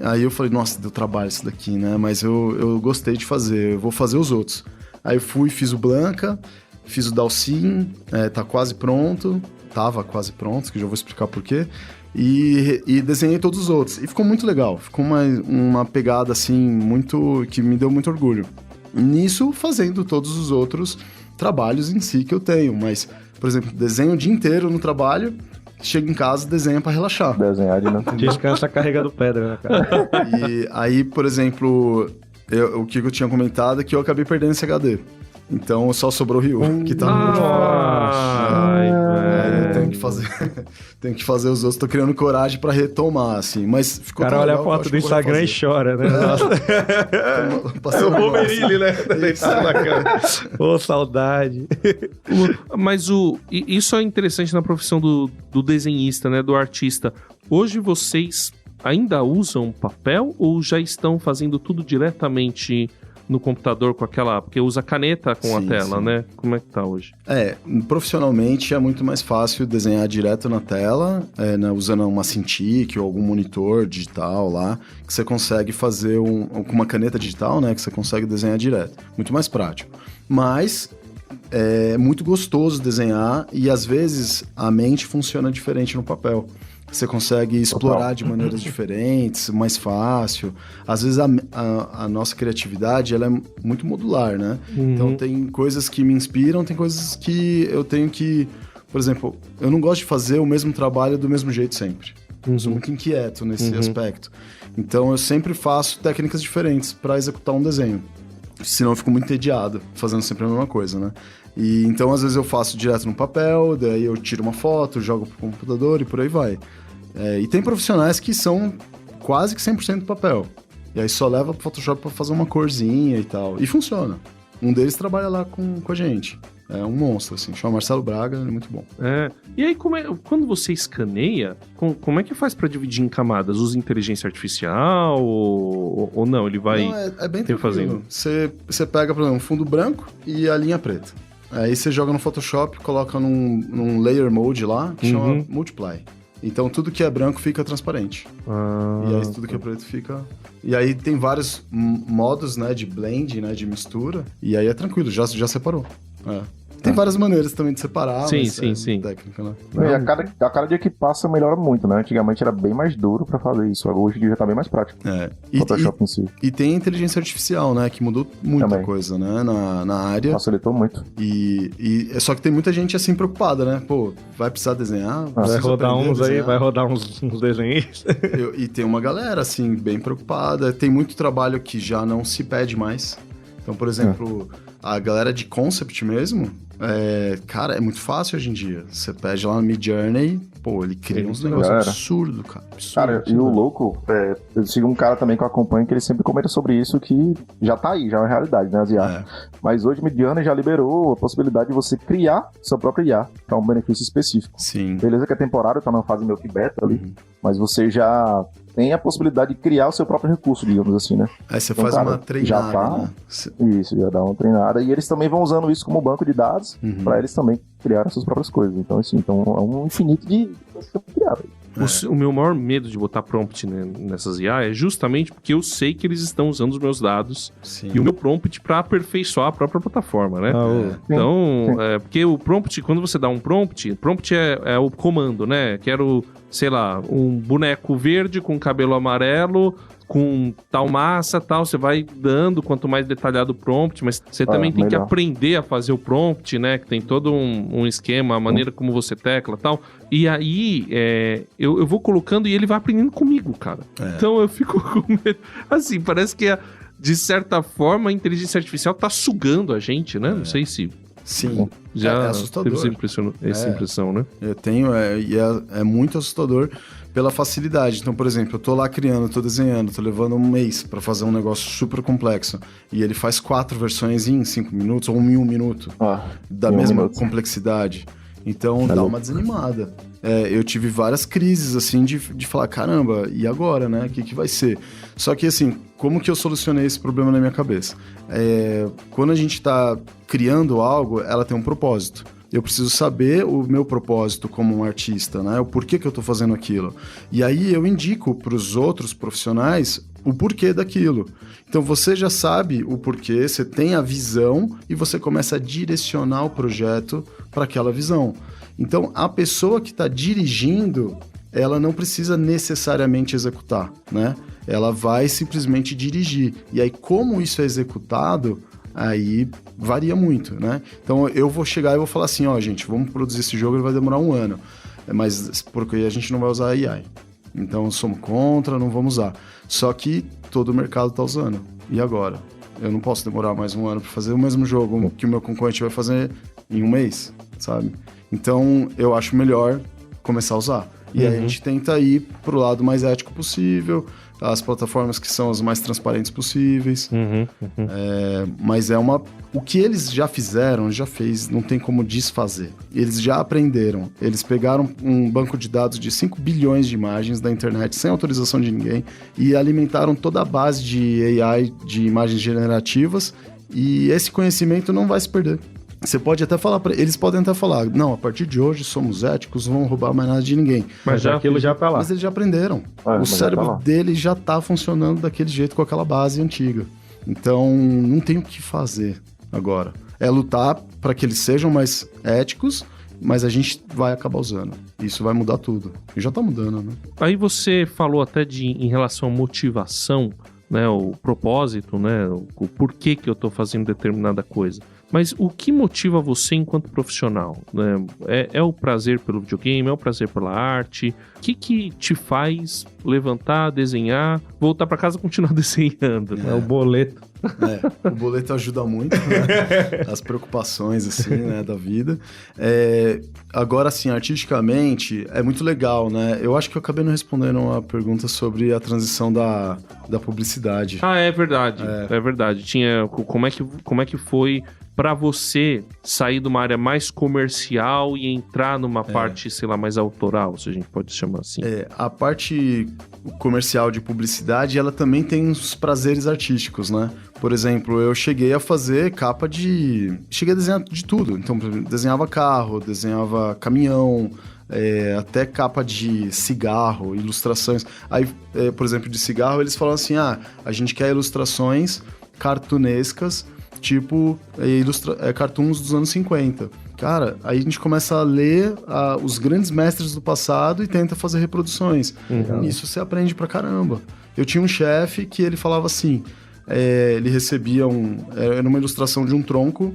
Aí eu falei, nossa, deu trabalho isso daqui, né? Mas eu gostei de fazer, eu vou fazer os outros. Aí eu fui, fiz o Blanca, fiz o Dalsin, tá quase pronto. Tava quase pronto, que já vou explicar por quê. E desenhei todos os outros. E ficou muito legal. Ficou uma pegada, assim, que me deu muito orgulho. Nisso, fazendo todos os outros trabalhos em si que eu tenho. Mas, por exemplo, desenho o dia inteiro no trabalho, chego em casa e desenho pra relaxar.
Desenhar de novo.
Descansa carregando pedra, né, cara?
E aí, por exemplo, o que eu tinha comentado é que eu acabei perdendo esse HD. Então só sobrou o Ryu, que tá eu tenho que fazer os outros, tô criando coragem pra retomar, assim, mas ficou.
O cara olha a foto do Instagram e chora, né?
É o
Wolverine, né? Deitado na cama. Ô, saudade.
Mas isso é interessante na profissão do desenhista, né? Do artista. Hoje vocês ainda usam papel ou já estão fazendo tudo diretamente no computador com aquela... Porque usa caneta com a tela, né? Como é que tá hoje?
Profissionalmente é muito mais fácil desenhar direto na tela, usando uma Cintiq ou algum monitor digital lá, que você consegue fazer com uma caneta digital, né? Que você consegue desenhar direto. Muito mais prático. Mas é muito gostoso desenhar e às vezes a mente funciona diferente no papel. Você consegue explorar de maneiras diferentes, mais fácil. Às vezes a nossa criatividade ela é muito modular, né? Então tem coisas que me inspiram, tem coisas que eu tenho que... Por exemplo, eu não gosto de fazer o mesmo trabalho do mesmo jeito sempre. Eu sou muito inquieto nesse aspecto. Então eu sempre faço técnicas diferentes para executar um desenho. Senão eu fico muito entediado fazendo sempre a mesma coisa, né? E então às vezes eu faço direto no papel, daí eu tiro uma foto, jogo pro computador e por aí vai. E tem profissionais que são quase que 100% papel. E aí só leva pro Photoshop pra fazer uma corzinha e tal. E funciona. Um deles trabalha lá com a gente. É um monstro, assim. Chama Marcelo Braga, ele é muito bom.
E aí, quando você escaneia, como é que faz pra dividir em camadas? Usa inteligência artificial ou não? Ele vai
Não, é bem
refazendo?
Você pega, por exemplo, um fundo branco e a linha preta. Aí você joga no Photoshop, coloca num layer mode lá, que chama Multiply. Então tudo que é branco fica transparente. E aí tudo que é preto fica... E aí tem vários modos, né, de blend, né, de mistura. E aí é tranquilo, já separou. Tem várias maneiras também de separar.
Sim.
Técnica, né?
E a cada dia que passa melhora muito, né? Antigamente era bem mais duro pra fazer isso. Hoje em dia já tá bem mais prático. Photoshop em si.
E tem a inteligência artificial, né? Que mudou muita coisa, né? Na área.
Facilitou muito.
Só que tem muita gente assim preocupada, né? Pô, vai precisar desenhar?
Vai rodar uns aí, vai rodar uns desenhos.
E tem uma galera, assim, bem preocupada. Tem muito trabalho que já não se pede mais. Então, por exemplo, a galera de concept mesmo, cara, é muito fácil hoje em dia. Você pede lá no Midjourney, pô, ele cria uns negócios absurdos, cara.
Cara, e o louco, eu sigo um cara também que eu acompanho que ele sempre comenta sobre isso, que já tá aí, já é uma realidade, né, as IA. Mas hoje o Midjourney já liberou a possibilidade de você criar sua própria IA para um benefício específico.
Sim.
Beleza que é temporário, tá numa fase meio que beta ali, mas você já tem a possibilidade de criar o seu próprio recurso, digamos assim, né?
Aí você faz uma treinada, né?
Isso, já dá uma treinada. E eles também vão usando isso como banco de dados para eles também criarem as suas próprias coisas. Então, assim, é um infinito de coisas que criar.
O meu maior medo de botar prompt nessas IA é justamente porque eu sei que eles estão usando os meus dados e o meu prompt para aperfeiçoar a própria plataforma, né? Então, porque o prompt, quando você dá um prompt é o comando, né? Quero, sei lá, um boneco verde com cabelo amarelo, com tal massa, tal, você vai dando quanto mais detalhado o prompt, mas você também tem que aprender a fazer o prompt, né, que tem todo um esquema, a maneira como você tecla, tal, e aí eu vou colocando e ele vai aprendendo comigo, cara. Então eu fico com medo, assim, parece que de certa forma a inteligência artificial tá sugando a gente, né, não sei se...
Sim,
já
assustador.
Teve essa impressão, né?
Eu tenho, e é muito assustador pela facilidade. Então, por exemplo, eu tô lá criando, tô desenhando, tô levando um mês pra fazer um negócio super complexo, e ele faz 4 versões em 5 minutos, ou em 1 minuto, da mesma complexidade. Então, dá uma desanimada. Eu tive várias crises, assim, de falar, caramba, e agora, né? O que vai ser? Só que, assim, como que eu solucionei esse problema na minha cabeça? Quando a gente tá criando algo, ela tem um propósito. Eu preciso saber o meu propósito como um artista, né? O porquê que eu tô fazendo aquilo. E aí eu indico pros outros profissionais o porquê daquilo. Então você já sabe o porquê, você tem a visão e você começa a direcionar o projeto para aquela visão. Então a pessoa que está dirigindo, ela não precisa necessariamente executar, né? Ela vai simplesmente dirigir. E aí como isso é executado, aí varia muito, né? Então eu vou chegar e vou falar assim, gente, vamos produzir esse jogo, ele vai demorar 1 ano. Mas porque a gente não vai usar AI. Então somos contra, não vamos usar. Só que todo o mercado está usando. E agora? Eu não posso demorar mais 1 ano para fazer o mesmo jogo que o meu concorrente vai fazer em 1 mês, sabe? Então eu acho melhor começar a usar. E aí a gente tenta ir pro lado mais ético possível, as plataformas que são as mais transparentes possíveis. Mas o que eles já fizeram, já fez, não tem como desfazer. Eles já aprenderam. Eles pegaram um banco de dados de 5 bilhões de imagens da internet sem autorização de ninguém e alimentaram toda a base de AI de imagens generativas, e esse conhecimento não vai se perder. Você pode até falar eles podem até falar, não, a partir de hoje somos éticos, não vamos roubar mais nada de ninguém.
Mas aquilo já tá lá.
Mas eles já aprenderam. O cérebro deles já tá funcionando daquele jeito, com aquela base antiga. Então, não tem o que fazer agora. É lutar para que eles sejam mais éticos, mas a gente vai acabar usando. Isso vai mudar tudo. E já tá mudando, né?
Aí você falou até em relação à motivação, né, o propósito, né, o porquê que eu tô fazendo determinada coisa. Mas o que motiva você enquanto profissional? Né? É o prazer pelo videogame? É o prazer pela arte? O que te faz levantar, desenhar, voltar pra casa e continuar desenhando.
É o boleto.
O boleto ajuda muito, né? As preocupações, assim, né, da vida. Agora, assim, artisticamente, é muito legal, né? Eu acho que eu acabei não respondendo uma pergunta sobre a transição da publicidade.
Ah, é verdade. É verdade. Como é que foi pra você sair de uma área mais comercial e entrar numa parte, sei lá, mais autoral, se a gente pode chamar assim?
A parte comercial de publicidade, ela também tem uns prazeres artísticos, né? Por exemplo, eu cheguei a fazer capa de... Cheguei a desenhar de tudo. Então, desenhava carro, desenhava caminhão, até capa de cigarro, ilustrações. Aí, por exemplo, de cigarro, eles falam assim, a gente quer ilustrações cartunescas, tipo cartoons dos anos 50. Cara, aí a gente começa a ler os grandes mestres do passado e tenta fazer reproduções. Isso você aprende pra caramba. Eu tinha um chefe que ele falava assim, ele recebia era uma ilustração de um tronco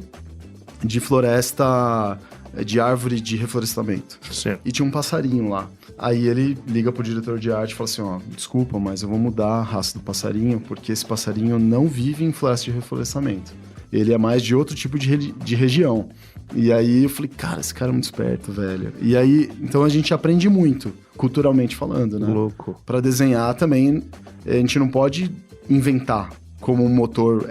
de floresta, de árvore de reflorestamento.
Certo.
E tinha um passarinho lá. Aí ele liga pro diretor de arte e fala assim, desculpa, mas eu vou mudar a raça do passarinho, porque esse passarinho não vive em floresta de reflorestamento. Ele é mais de outro tipo de região. E aí eu falei, cara, esse cara é muito esperto, velho. E aí, então a gente aprende muito, culturalmente falando, né?
Louco.
Pra desenhar também, a gente não pode inventar como um motor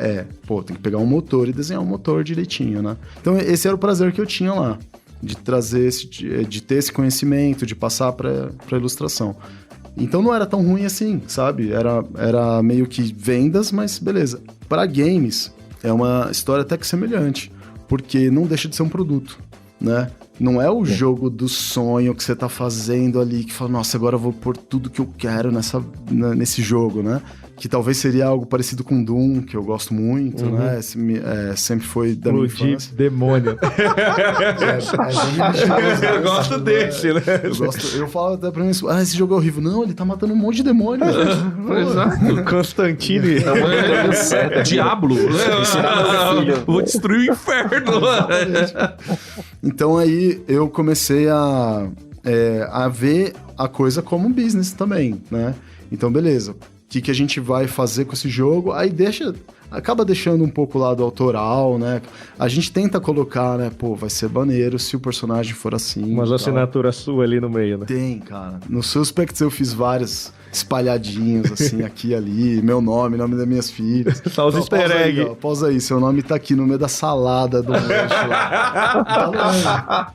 tem que pegar um motor e desenhar um motor direitinho, né? Então esse era o prazer que eu tinha lá, de trazer de ter esse conhecimento, de passar pra ilustração. Então não era tão ruim assim, sabe? Era meio que vendas, mas beleza. Pra games, é uma história até que semelhante, porque não deixa de ser um produto, né? Não é o jogo do sonho que você tá fazendo ali, que fala, nossa, agora eu vou pôr tudo que eu quero nesse jogo, né? Que talvez seria algo parecido com Doom, que eu gosto muito, né? Sempre foi da minha infância.
Demônio.
Eu gosto desse, né? Eu falo até pra mim, esse jogo é horrível. Não, ele tá matando um monte de demônios.
Exato.
Constantine.
Diablo. Vou destruir o inferno.
Então aí eu comecei a ver a coisa como um business também, né? Então, beleza. O que a gente vai fazer com esse jogo? Aí acaba deixando um pouco o lado autoral, né? A gente tenta colocar, né? Pô, vai ser maneiro se o personagem for assim.
Umas assinaturas sua ali no meio, né?
Tem, cara. No Suspects eu fiz vários espalhadinhos, assim, aqui e ali. Meu nome das minhas filhas.
Só os easter egg.
Pausa aí, seu nome tá aqui no meio da salada do lanche lá.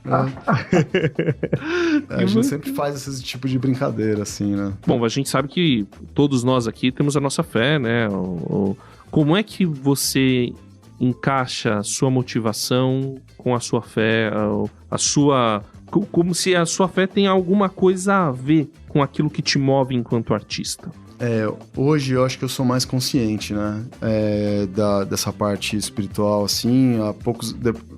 A gente sempre faz esse tipo de brincadeira, assim, né?
Bom, a gente sabe que todos nós aqui temos a nossa fé, né? Como é que você encaixa a sua motivação com a sua fé, como se a sua fé tem alguma coisa a ver com aquilo que te move enquanto artista?
Hoje eu acho que eu sou mais consciente, né? Dessa parte espiritual, assim.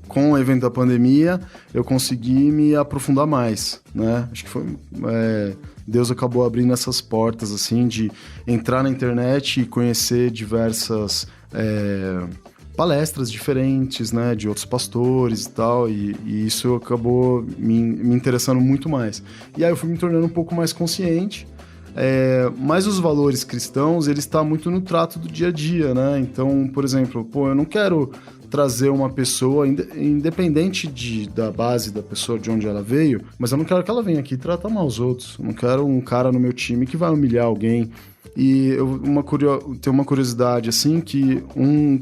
Com o evento da pandemia, eu consegui me aprofundar mais, né? Acho que foi... Deus acabou abrindo essas portas, assim, de entrar na internet e conhecer diversas palestras diferentes, né, de outros pastores e tal, e isso acabou me interessando muito mais. E aí eu fui me tornando um pouco mais consciente, mas os valores cristãos, eles estão muito no trato do dia a dia, né? Então, por exemplo, eu não quero trazer uma pessoa, independente da base da pessoa, de onde ela veio, mas eu não quero que ela venha aqui tratar mal os outros. Eu não quero um cara no meu time que vai humilhar alguém. E tem uma curiosidade, assim, que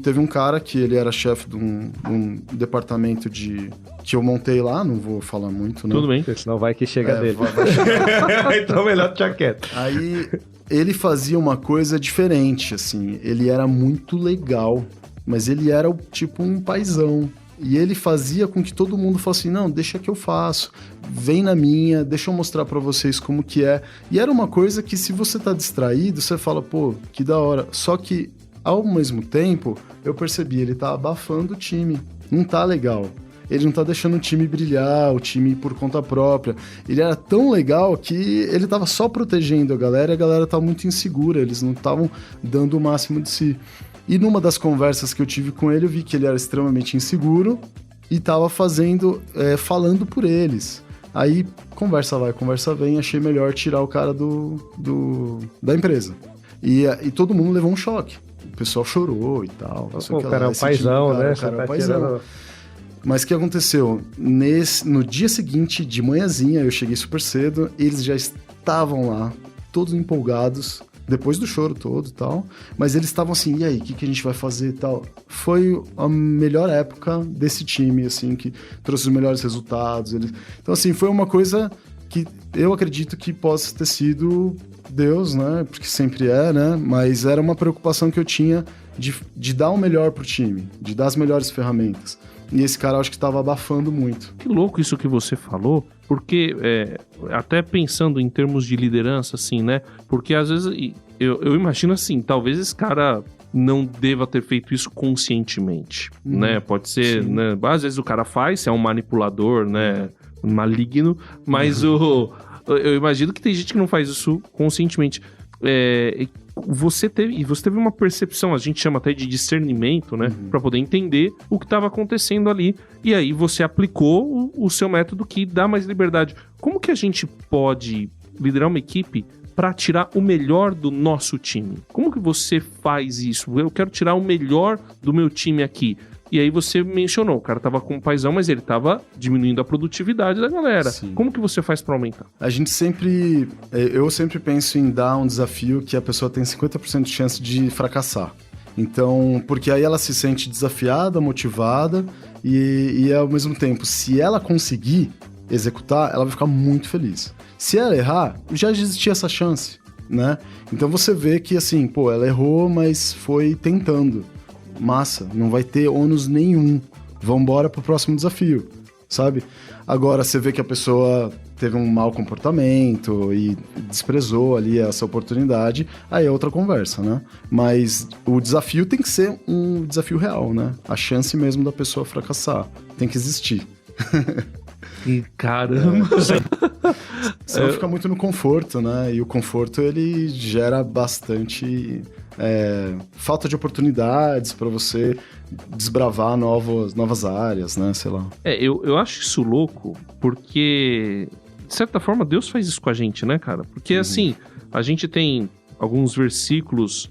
teve um cara que ele era chefe de um departamento que eu montei lá, não vou falar muito, né?
Tudo bem.
Senão vai que chega dele.
Vai chegar.
Então melhor deixar quieto.
Aí ele fazia uma coisa diferente, assim, ele era muito legal, mas ele era tipo um paizão. E ele fazia com que todo mundo falasse assim, não, deixa que eu faço, vem na minha, deixa eu mostrar pra vocês como que é. E era uma coisa que se você tá distraído, você fala, pô, que da hora. Só que, ao mesmo tempo, eu percebi, ele tá abafando o time, não tá legal. Ele não tá deixando o time brilhar, o time por conta própria. Ele era tão legal que ele tava só protegendo a galera e a galera tava muito insegura, eles não estavam dando o máximo de si. E numa das conversas que eu tive com ele, eu vi que ele era extremamente inseguro e estava falando por eles. Aí, conversa vai, conversa vem, achei melhor tirar o cara da empresa. E todo mundo levou um choque. O pessoal chorou e tal.
O cara é um paizão, né?
O cara é um paizão. Mas o que aconteceu? No dia seguinte, de manhãzinha, eu cheguei super cedo, eles já estavam lá, todos empolgados, depois do choro todo e tal, mas eles estavam assim, e aí, o que a gente vai fazer e tal? Foi a melhor época desse time, assim, que trouxe os melhores resultados. Então, assim, foi uma coisa que eu acredito que possa ter sido Deus, né? Porque sempre é, né? Mas era uma preocupação que eu tinha de dar o melhor pro time, de dar as melhores ferramentas. E esse cara, acho que estava abafando muito.
Que louco isso que você falou, porque até pensando em termos de liderança, assim, né? Porque às vezes, eu imagino assim, talvez esse cara não deva ter feito isso conscientemente, né? Pode ser, né? Às vezes o cara faz, se é um manipulador, né? Maligno, mas eu imagino que tem gente que não faz isso conscientemente. Você teve uma percepção, a gente chama até de discernimento, né? Pra poder entender o que estava acontecendo ali. E aí você aplicou o seu método que dá mais liberdade. Como que a gente pode liderar uma equipe para tirar o melhor do nosso time? Como que você faz isso? Eu quero tirar o melhor do meu time aqui. E aí você mencionou, o cara tava com um paizão, mas ele tava diminuindo a produtividade da galera. Sim. Como que você faz para aumentar?
Eu sempre penso em dar um desafio que a pessoa tem 50% de chance de fracassar. Então, porque aí ela se sente desafiada, motivada e ao mesmo tempo, se ela conseguir executar, ela vai ficar muito feliz. Se ela errar, já existia essa chance, né? Então você vê que assim, ela errou, mas foi tentando. Massa, não vai ter ônus nenhum. Vambora pro próximo desafio, sabe? Agora, você vê que a pessoa teve um mau comportamento e desprezou ali essa oportunidade, aí é outra conversa, né? Mas o desafio tem que ser um desafio real, né? A chance mesmo da pessoa fracassar tem que existir.
E caramba!
Você fica muito no conforto, né? E o conforto, ele gera bastante falta de oportunidades para você desbravar novas áreas, né? Sei lá.
Eu acho isso louco, porque de certa forma Deus faz isso com a gente, né, cara? Porque assim, a gente tem alguns versículos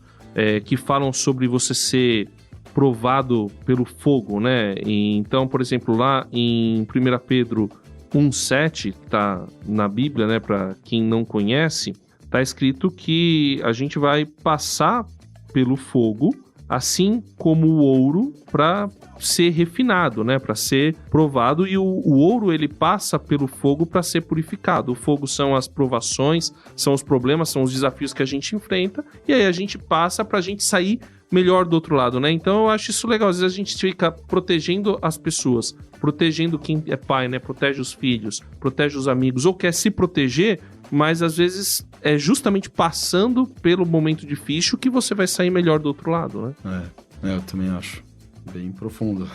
que falam sobre você ser provado pelo fogo, né? Então, por exemplo, lá em 1 Pedro 1,7, tá na Bíblia, né? Para quem não conhece, tá escrito que a gente vai passar pelo fogo, assim como o ouro, para ser refinado, né? Para ser provado. E o ouro, ele passa pelo fogo para ser purificado. O fogo são as provações, são os problemas, são os desafios que a gente enfrenta. E aí a gente passa pra gente sair melhor do outro lado, né? Então eu acho isso legal. Às vezes a gente fica protegendo as pessoas, protegendo quem é pai, né? Protege os filhos, protege os amigos, ou quer se proteger, mas às vezes é justamente passando pelo momento difícil que você vai sair melhor do outro lado, né?
Eu também acho. Bem profundo.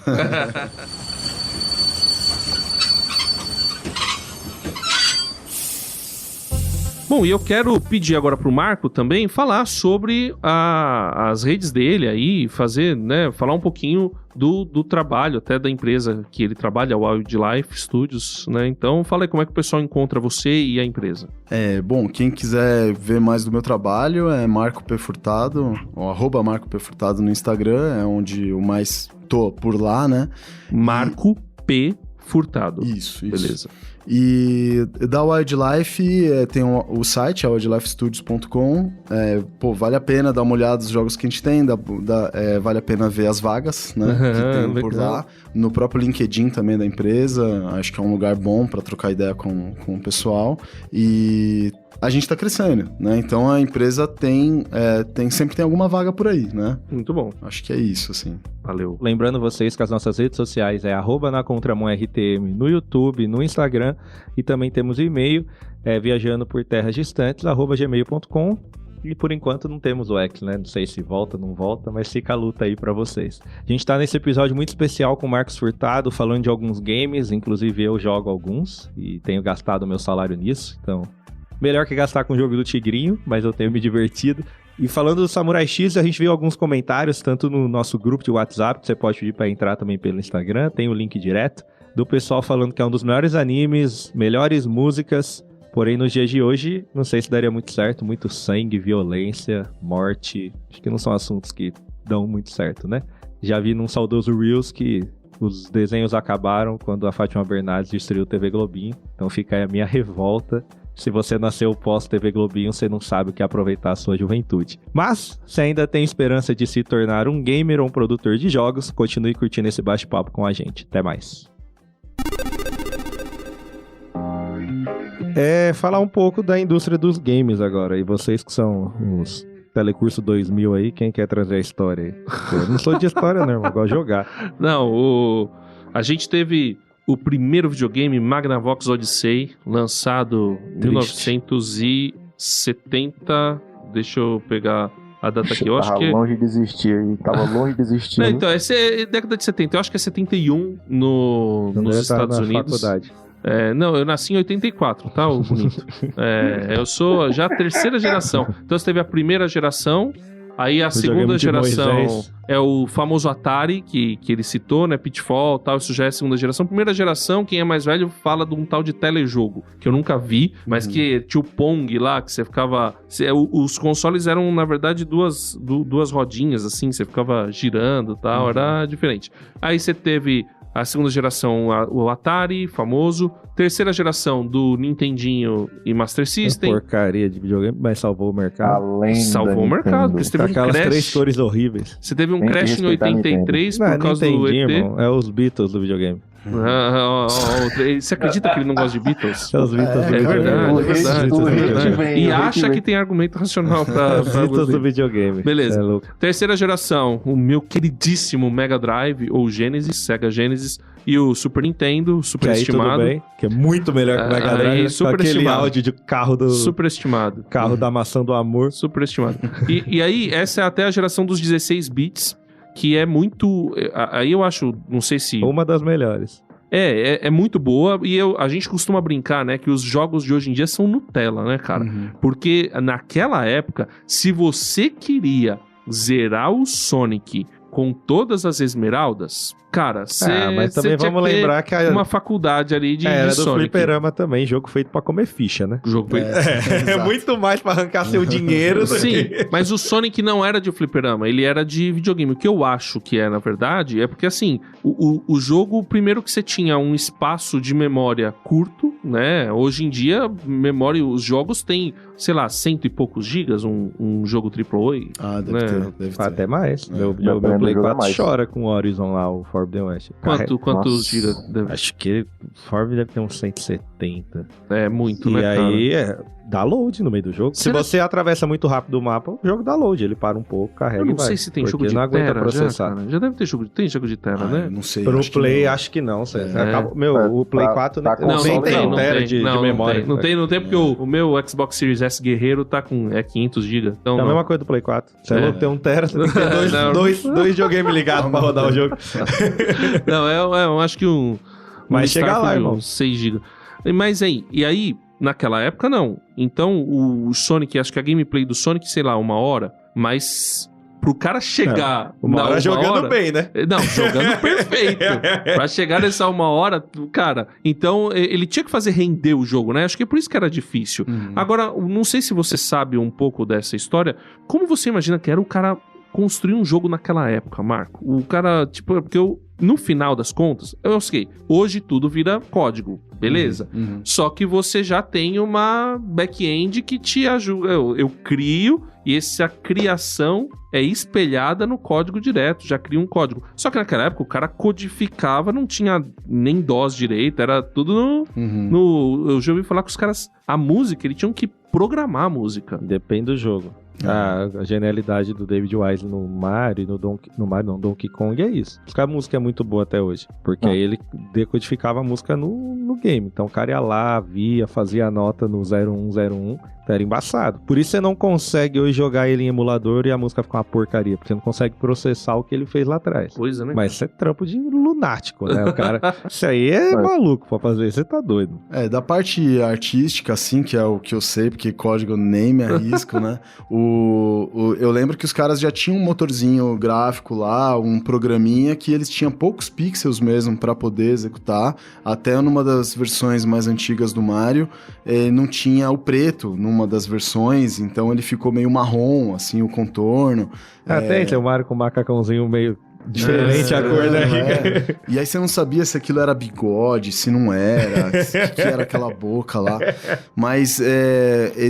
Bom, e eu quero pedir agora pro Marco também falar sobre as redes dele aí, falar um pouquinho do trabalho, até da empresa que ele trabalha, o Wildlife Studios, né? Então, fala aí como é que o pessoal encontra você e a empresa.
Bom, quem quiser ver mais do meu trabalho é Marco P. Furtado, ou @Marco P. Furtado no Instagram, é onde eu mais tô por lá, né?
Marco P. Furtado.
Isso.
Beleza.
E da Wildlife tem o site, é wildlifestudios.com. Vale a pena dar uma olhada nos jogos que a gente tem, vale a pena ver as vagas, né, que tem por lá. No próprio LinkedIn também da empresa, acho que é um lugar bom para trocar ideia com o pessoal. E a gente tá crescendo, né? Então a empresa sempre tem alguma vaga por aí, né?
Muito bom.
Acho que é isso, assim.
Valeu.
Lembrando vocês que as nossas redes sociais é @nacontramãortm no YouTube, no Instagram, e também temos o e-mail, viajando por terras distantes, @gmail.com. E por enquanto não temos o X, né? Não sei se volta, não volta, mas fica a luta aí pra vocês. A gente tá nesse episódio muito especial com o Marcos Furtado, falando de alguns games, inclusive eu jogo alguns e tenho gastado meu salário nisso, então melhor que gastar com o jogo do Tigrinho, mas eu tenho me divertido. E falando do Samurai X, a gente viu alguns comentários, tanto no nosso grupo de WhatsApp, que você pode pedir para entrar também pelo Instagram, tem o link direto, do pessoal falando que é um dos melhores animes, melhores músicas. Porém, nos dias de hoje, não sei se daria muito certo. Muito sangue, violência, morte. Acho que não são assuntos que dão muito certo, né? Já vi num saudoso Reels que os desenhos acabaram quando a Fátima Bernardes destruiu o TV Globinho. Então fica aí a minha revolta. Se você nasceu pós-TV Globinho, você não sabe o que é aproveitar a sua juventude. Mas, se ainda tem esperança de se tornar um gamer ou um produtor de jogos, continue curtindo esse bate-papo com a gente. Até mais. Falar um pouco da indústria dos games agora. E vocês que são uns Telecurso 2000 aí, quem quer trazer a história aí? Eu não sou de história, não, eu gosto de jogar.
Não, a gente teve o primeiro videogame, Magnavox Odyssey, lançado em 1970. Deixa eu pegar a data aqui. Eu acho que
longe de existir aí. Tava longe de existir.
Não, então, essa é década de 70. Eu acho que é 71 nos Estados Unidos. Faculdade. Não, eu nasci em 84, tá, ô bonito? Eu sou já a terceira geração. Então você teve a primeira geração, aí a segunda geração é o famoso Atari, que ele citou, né? Pitfall e tal, isso já é a segunda geração. Primeira geração, quem é mais velho fala de um tal de telejogo, que eu nunca vi, mas que tinha o Pong lá, que você ficava... Os consoles eram, na verdade, duas rodinhas, assim, você ficava girando e tal, era diferente. Aí você teve... A segunda geração, o Atari, famoso. Terceira geração do Nintendinho e Master System.
Porcaria de videogame, mas salvou o mercado.
Salvou o mercado, porque você teve
aquelas
um crash.
3 cores horríveis.
Você teve um crash em 83 por causa do ET.
Mano, é os Beatles do videogame.
Você acredita que ele não gosta de Beatles?
É os Beatles do videogame.
É verdade. E acha que tem argumento racional pra
os Beatles do videogame.
Beleza. Terceira geração, o meu queridíssimo Mega Drive, ou Genesis, Sega Genesis, e o Super Nintendo, superestimado.
Que é muito melhor que o Mega Drive. Com aquele áudio de carro do...
Superestimado.
Carro da maçã do amor.
Superestimado. E aí, essa é até a geração dos 16 bits, que é muito... Aí eu acho, não sei se...
Uma das melhores.
É muito boa, e a gente costuma brincar, né, que os jogos de hoje em dia são Nutella, né, cara? Porque naquela época, se você queria zerar o Sonic com todas as esmeraldas, cara,
mas também vamos lembrar que
uma faculdade ali de
era do
Sonic.
fliperama também, jogo feito pra comer ficha, né?
O jogo feito...
É muito mais pra arrancar seu dinheiro.
Sim, mas o Sonic não era de fliperama, ele era de videogame. O que eu acho que na verdade, é porque assim, o jogo, primeiro que você tinha um espaço de memória curto, né? Hoje em dia, os jogos têm, sei lá, 100 e poucos gigas, um jogo AAA.
Deve ter.
Até mais. Meu Play 4 chora com o Horizon lá, o Forbidden West.
Quantos gigas?
Acho que Forbidden deve ter uns 170.
É muito, né,
cara? E aí dá load no meio do jogo. Se você atravessa muito rápido o mapa, o jogo dá load. Ele para um pouco, carrega e vai.
Eu não sei se tem jogo de Tera processar. Já deve ter tem jogo de Tera, né?
Não sei.
Pro Play, acho que não. O Play 4
não
tem Tera de memória.
Não tem porque o meu Xbox Series S Guerreiro tá com 500 GB. Então,
é a mesma coisa do Play 4. Você é louco, tem 1 Tera, você tem que ter dois videogames ligados pra rodar o jogo.
Não, eu acho que
Mas chega lá, irmão.
6 GB. Mas aí, naquela época não. Então o Sonic, acho que a gameplay do Sonic, sei lá, 1 hora, mas pro cara chegar...
Uma hora jogando bem, né?
Não, jogando perfeito. Pra chegar nessa 1 hora, cara... Então, ele tinha que fazer render o jogo, né? Acho que é por isso que era difícil. Agora, não sei se você sabe um pouco dessa história. Como você imagina que era o cara construir um jogo naquela época, Marco? O cara, porque no final das contas, eu sei, hoje tudo vira código, beleza? Só que você já tem uma back-end que te ajuda. Eu crio e essa criação é espelhada no código direto, já cria um código. Só que naquela época o cara codificava, não tinha nem DOS direito, era tudo eu já ouvi falar que os caras, a música, eles tinham que programar a música.
Depende do jogo. A genialidade do David Wise no Mario e no Donkey Kong é isso. A música é muito boa até hoje, porque aí ele decodificava a música no game. Então o cara ia lá, via, fazia a nota no 0101, era embaçado. Por isso você não consegue hoje jogar ele em emulador e a música fica uma porcaria, porque você não consegue processar o que ele fez lá atrás.
Coisa, né?
Mas isso é trampo de lunático, né? O cara, isso aí é maluco pra fazer, você tá doido.
Da parte artística, assim, que é o que eu sei, porque código nem me arrisco, né? Eu lembro que os caras já tinham um motorzinho gráfico lá, um programinha que eles tinham poucos pixels mesmo para poder executar. Até numa das versões mais antigas do Mario, não tinha o preto numa das versões, então ele ficou meio marrom, assim, o contorno.
Tem o Mario com o macacãozinho meio... diferente a cor, né?
E aí você não sabia se aquilo era bigode, se não era, o que era aquela boca lá. Mas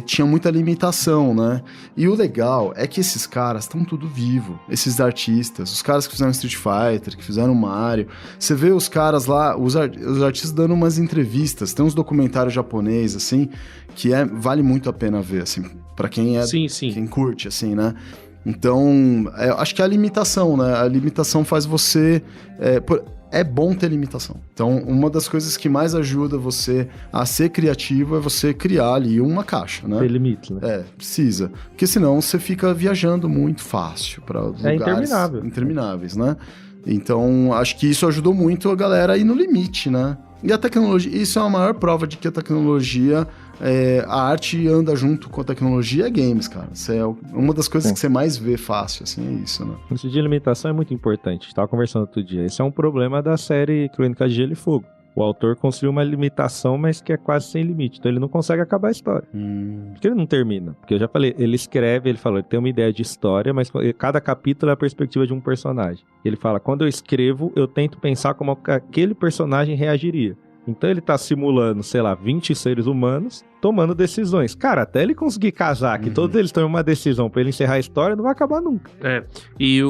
tinha muita limitação, né? E o legal é que esses caras estão tudo vivo. Esses artistas, os caras que fizeram Street Fighter, que fizeram Mario. Você vê os caras lá, os artistas dando umas entrevistas. Tem uns documentários japoneses, assim, que vale muito a pena ver, assim, pra quem quem curte, assim, né? Então, acho que é a limitação, né? A limitação faz você... É bom ter limitação. Então, uma das coisas que mais ajuda você a ser criativo é você criar ali uma caixa, né?
Tem limite, né?
Precisa. Porque senão você fica viajando muito fácil para lugares intermináveis, né? Então, acho que isso ajudou muito a galera a ir no limite, né? E a tecnologia... Isso é a maior prova de que a tecnologia... a arte anda junto com a tecnologia, games, cara. Isso é uma das coisas que você mais vê fácil, assim, é isso, né?
Isso de limitação é muito importante. A gente tava conversando outro dia. Esse é um problema da série Crônicas de Gelo e Fogo. O autor construiu uma limitação, mas que é quase sem limite. Então ele não consegue acabar a história. Porque ele não termina. Porque eu já falei, ele escreve, ele fala, ele tem uma ideia de história, mas cada capítulo é a perspectiva de um personagem. Ele fala, quando eu escrevo, eu tento pensar como aquele personagem reagiria. Então ele tá simulando, sei lá, 20 seres humanos tomando decisões. Cara, até ele conseguir casar, que todos eles tomem uma decisão pra ele encerrar a história, não vai acabar nunca.
E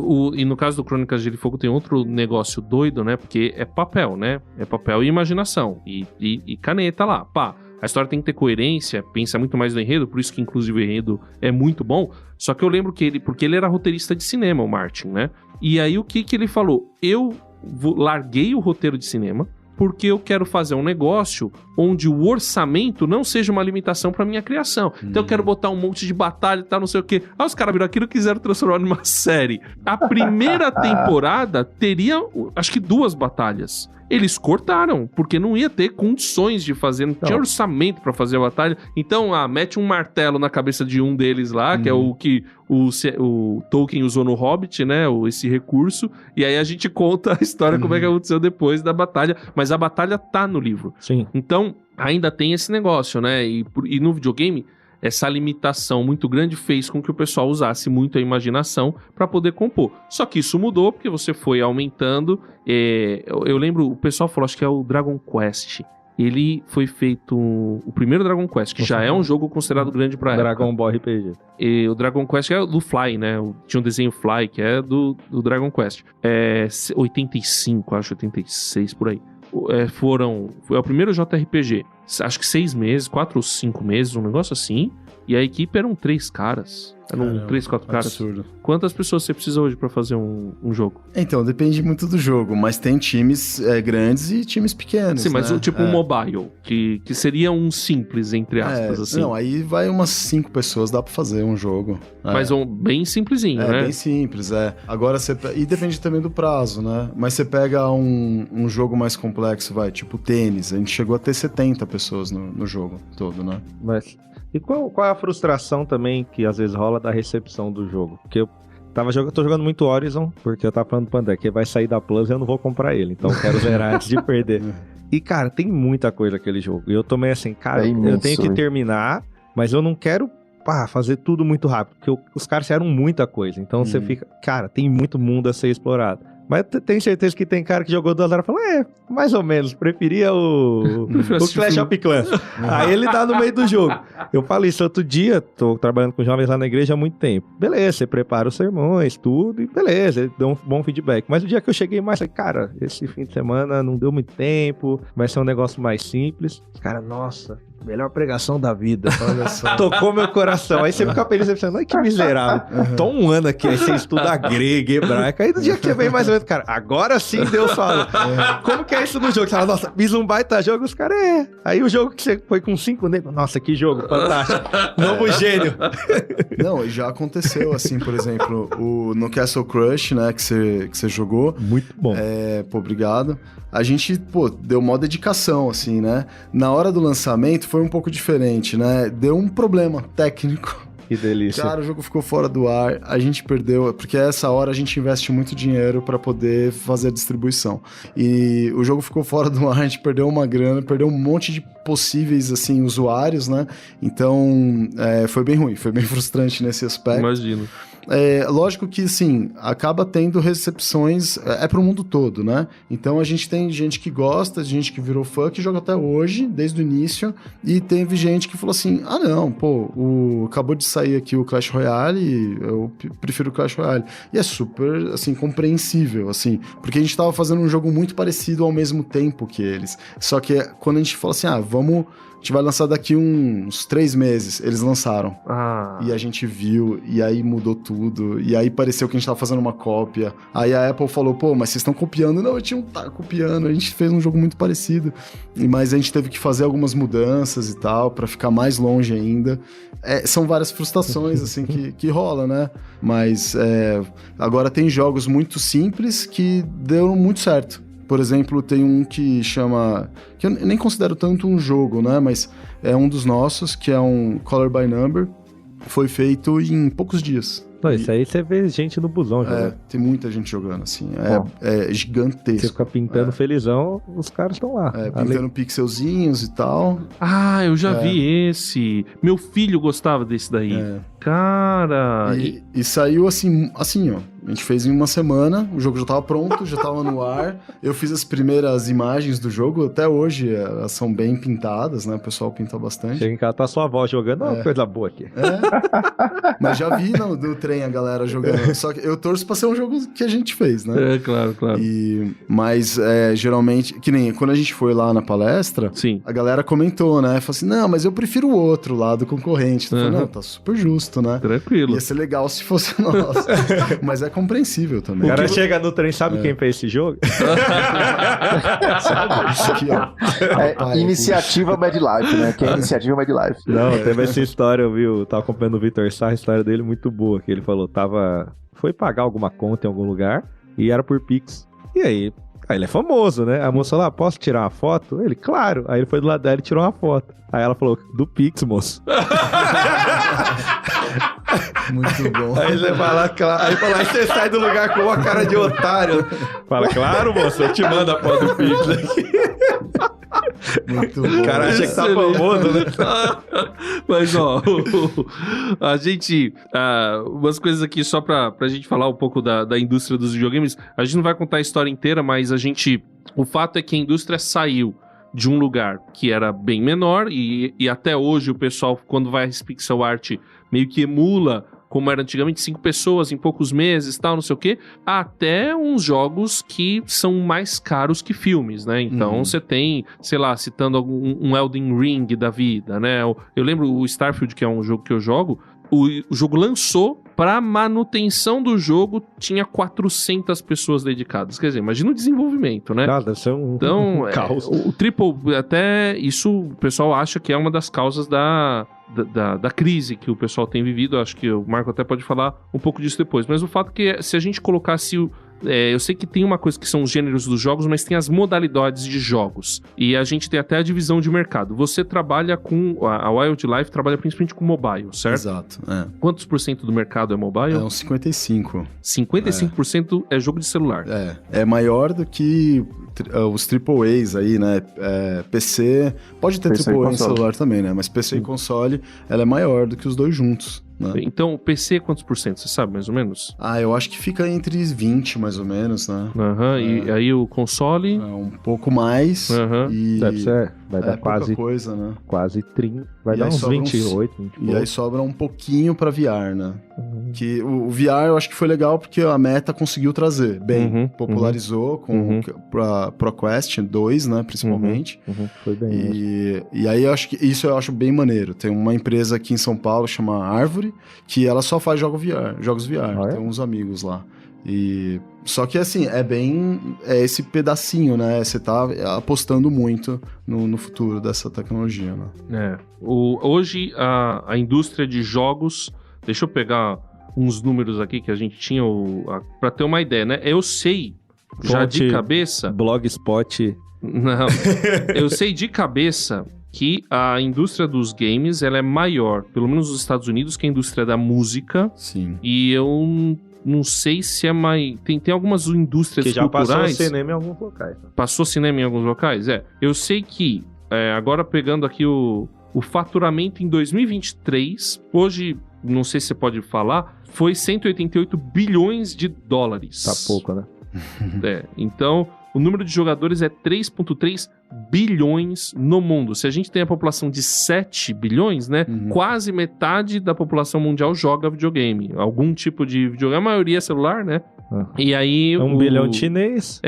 no caso do Crônicas de Gelo e Fogo tem outro negócio doido, né? Porque é papel, né? É papel e imaginação. E caneta lá, pá. A história tem que ter coerência, pensa muito mais no enredo, por isso que inclusive o enredo é muito bom. Só que eu lembro que porque ele era roteirista de cinema, o Martin, né? E aí o que ele falou? Eu larguei o roteiro de cinema, porque eu quero fazer um negócio onde o orçamento não seja uma limitação pra minha criação. Então eu quero botar um monte de batalha e tal, não sei o quê. Os caras viram aquilo e quiseram transformar numa série. A primeira temporada teria, acho que 2 batalhas. Eles cortaram, porque não ia ter condições de fazer, não tinha orçamento pra fazer a batalha. Então, mete um martelo na cabeça de um deles lá, que é o que o Tolkien usou no Hobbit, né? Esse recurso. E aí a gente conta a história, como é que aconteceu depois da batalha. Mas a batalha tá no livro.
Sim.
Então, ainda tem esse negócio, né? E no videogame, essa limitação muito grande fez com que o pessoal usasse muito a imaginação para poder compor. Só que isso mudou porque você foi aumentando. Eu lembro, o pessoal falou, acho que é o Dragon Quest. Ele foi feito o primeiro Dragon Quest, que já é um jogo considerado grande pra época.
Dragon Ball RPG.
E o Dragon Quest é do Fly, né? Tinha um desenho Fly, que é do Dragon Quest. 85, acho, 86, por aí. Foi o primeiro JRPG. Acho que 6 meses, 4 ou 5 meses, um negócio assim. E a equipe eram 3 caras. Eram 3, 4 caras.
Absurdo.
Quantas pessoas você precisa hoje pra fazer um jogo?
Então, depende muito do jogo, mas tem times grandes e times pequenos.
Sim, mas
né?
um mobile, que seria um simples, entre aspas, assim.
Não, aí vai umas 5 pessoas, dá pra fazer um jogo.
Mas bem simplesinho, né?
Bem simples, Agora e depende também do prazo, né? Mas você pega um jogo mais complexo, tipo tênis, a gente chegou a ter 70 pessoas no jogo todo, né?
Mas... E qual é a frustração também que às vezes rola da recepção do jogo? Porque eu tô jogando muito Horizon, porque eu tava falando pro André que vai sair da Plus e eu não vou comprar ele. Então eu quero zerar antes de perder. E, cara, tem muita coisa naquele jogo. E eu tô meio assim, cara, eu tenho que terminar, mas eu não quero fazer tudo muito rápido. Porque os caras fizeram muita coisa. Então você fica, cara, tem muito mundo a ser explorado. Mas tenho certeza que tem cara que jogou 2 horas e falou, mais ou menos, preferia o Clash of Clans. Aí ele tá no meio do jogo. Eu falei isso outro dia, tô trabalhando com jovens lá na igreja há muito tempo. Beleza, você prepara os sermões, tudo, e beleza, ele deu um bom feedback. Mas o dia que eu cheguei mais, falei, cara, esse fim de semana não deu muito tempo, vai ser um negócio mais simples. Cara, nossa, melhor pregação da vida. Olha só. Tocou meu coração. Aí você fica pensando, ai, que miserável. Tô um ano aqui, aí você estuda grego, hebraico. Aí no dia que vem mais ou menos, cara, agora sim Deus falou. Como que é isso no jogo? Você fala, nossa, fiz um baita jogo, os caras, Aí o jogo que você foi com 5 negros, nossa, que jogo fantástico. Novo gênio.
Não, já aconteceu, assim, por exemplo, no Castle Crush, né, que você jogou.
Muito bom.
Obrigado. A gente, deu mó dedicação, assim, né? Na hora do lançamento foi um pouco diferente, né? Deu um problema técnico
Que delícia.
Cara, o jogo ficou fora do ar, a gente perdeu, porque essa hora a gente investe muito dinheiro pra poder fazer a distribuição. E o jogo ficou fora do ar, a gente perdeu uma grana, perdeu um monte de possíveis, assim, usuários, né? Então, foi bem ruim, foi bem frustrante nesse aspecto.
Imagino.
Lógico que, assim, acaba tendo recepções, pro mundo todo, né? Então a gente tem gente que gosta, gente que virou fã, que joga até hoje, desde o início, e teve gente que falou assim, não, pô, acabou de sair aqui o Clash Royale, eu prefiro o Clash Royale. E é super, assim, compreensível, assim, porque a gente tava fazendo um jogo muito parecido ao mesmo tempo que eles. Só que quando a gente fala assim, a gente vai lançar daqui uns 3 meses. Eles lançaram. E a gente viu, e aí mudou tudo. E aí pareceu que a gente tava fazendo uma cópia. Aí a Apple falou, pô, mas vocês estão copiando. Não, a gente não tá copiando. A gente fez um jogo muito parecido. Mas a gente teve que fazer algumas mudanças e tal, pra ficar mais longe ainda. São várias frustrações, assim, que rola, né? Mas agora tem jogos muito simples que deram muito certo. Por exemplo, tem um que chama... que eu nem considero tanto um jogo, né? Mas é um dos nossos, que é um Color by Number. Foi feito em poucos dias.
Isso aí você vê gente no busão jogando.
Tem muita gente jogando, assim. É gigantesco.
Você fica pintando felizão, os caras estão lá.
Pintando pixelzinhos e tal.
Eu já vi esse. Meu filho gostava desse daí. Cara...
E saiu assim, ó. A gente fez em uma semana, o jogo já tava pronto, já tava no ar. Eu fiz as primeiras imagens do jogo, até hoje elas são bem pintadas, né? O pessoal pinta bastante.
Chega em casa, tá sua avó jogando, uma coisa boa aqui.
Mas já vi no trem a galera jogando. Só que eu torço pra ser um jogo que a gente fez, né?
Claro.
Mas geralmente, que nem quando a gente foi lá na palestra,
Sim.
A galera comentou, né? Falou assim, não, mas eu prefiro o outro lá do concorrente. Eu falei, não, tá super justo, né?
Tranquilo.
Ia ser legal se fosse nosso. Mas é compreensível também.
O cara chega no trem, sabe quem fez esse jogo?
Isso aqui, ó.
Iniciativa Mad Life, né? Que é a iniciativa Mad Life.
Não, teve essa história, eu tava acompanhando o Vitor Sá, a história dele muito boa, que ele falou, foi pagar alguma conta em algum lugar, e era por Pix. E aí ele é famoso, né? A moça falou, posso tirar uma foto? Ele, claro. Aí ele foi do lado dela e tirou uma foto. Aí ela falou, do Pix, moço.
Muito bom.
Aí você fala, claro. Aí fala, aí você sai do lugar com uma cara de otário. Fala, claro, moço, eu te mando a foto do Pix aqui.
Muito bom.
O cara acha que tá famoso, né?
Mas, ó, a gente... umas coisas aqui só pra gente falar um pouco da indústria dos videogames. A gente não vai contar a história inteira, mas o fato é que a indústria saiu de um lugar que era bem menor e até hoje o pessoal, quando vai a pixel art, meio que emula como era antigamente, 5 pessoas em poucos meses, tal, não sei o quê, até uns jogos que são mais caros que filmes, né? Então você tem, sei lá, citando um Elden Ring da vida, né? Eu lembro o Starfield, que é um jogo que eu jogo, o jogo lançou, pra manutenção do jogo tinha 400 pessoas dedicadas. Quer dizer, imagina o desenvolvimento, né?
Deve ser um caos.
O Triple, até isso o pessoal acha que é uma das causas da crise que o pessoal tem vivido. Acho que o Marco até pode falar um pouco disso depois. Mas o fato é que se a gente colocasse eu sei que tem uma coisa que são os gêneros dos jogos, mas tem as modalidades de jogos. E a gente tem até a divisão de mercado. Você trabalha com... A Wildlife trabalha principalmente com mobile, certo?
Exato.
Quantos por cento do mercado é mobile?
É uns 55.
55% é jogo de celular.
É maior do que os AAAs aí, né? PC... Pode ter AAA em celular também, né? Mas PC e console, ela é maior do que os dois juntos. Né?
Então, o PC, quantos por cento? Você sabe, mais ou menos?
Eu acho que fica entre 20, mais ou menos, né?
E aí o console?
Um pouco mais. E...
Deve ser, vai dar quase...
coisa, né?
Quase 30. Vai dar uns 28, 20.
E aí sobra um pouquinho pra VR, né? Que o VR eu acho que foi legal porque a Meta conseguiu trazer bem. Popularizou com pra ProQuest 2, né? Principalmente.
Foi bem.
E aí eu acho bem maneiro. Tem uma empresa aqui em São Paulo, chama Árvore, que ela só faz jogos VR. Tem uns amigos lá. Só que assim, é esse pedacinho, né? Você tá apostando muito no futuro dessa tecnologia, né?
Hoje a indústria de jogos, deixa eu pegar uns números aqui que a gente tinha pra ter uma ideia, né? Eu sei já de cabeça...
Blogspot.
Não, eu sei de cabeça que a indústria dos games, ela é maior, pelo menos nos Estados Unidos, que a indústria da música.
Sim.
E eu não sei se é mais... Tem algumas indústrias
que já
culturais...
passou cinema em alguns locais.
Passou cinema em alguns locais? Eu sei que, agora pegando aqui o faturamento em 2023, hoje, não sei se você pode falar, foi 188 bilhões de dólares.
Tá pouco, né?
Então, o número de jogadores é 3,3 bilhões no mundo. Se a gente tem a população de 7 bilhões, né? Quase metade da população mundial joga videogame. Algum tipo de videogame. A maioria é celular, né? E aí...
1 bilhão de chinês.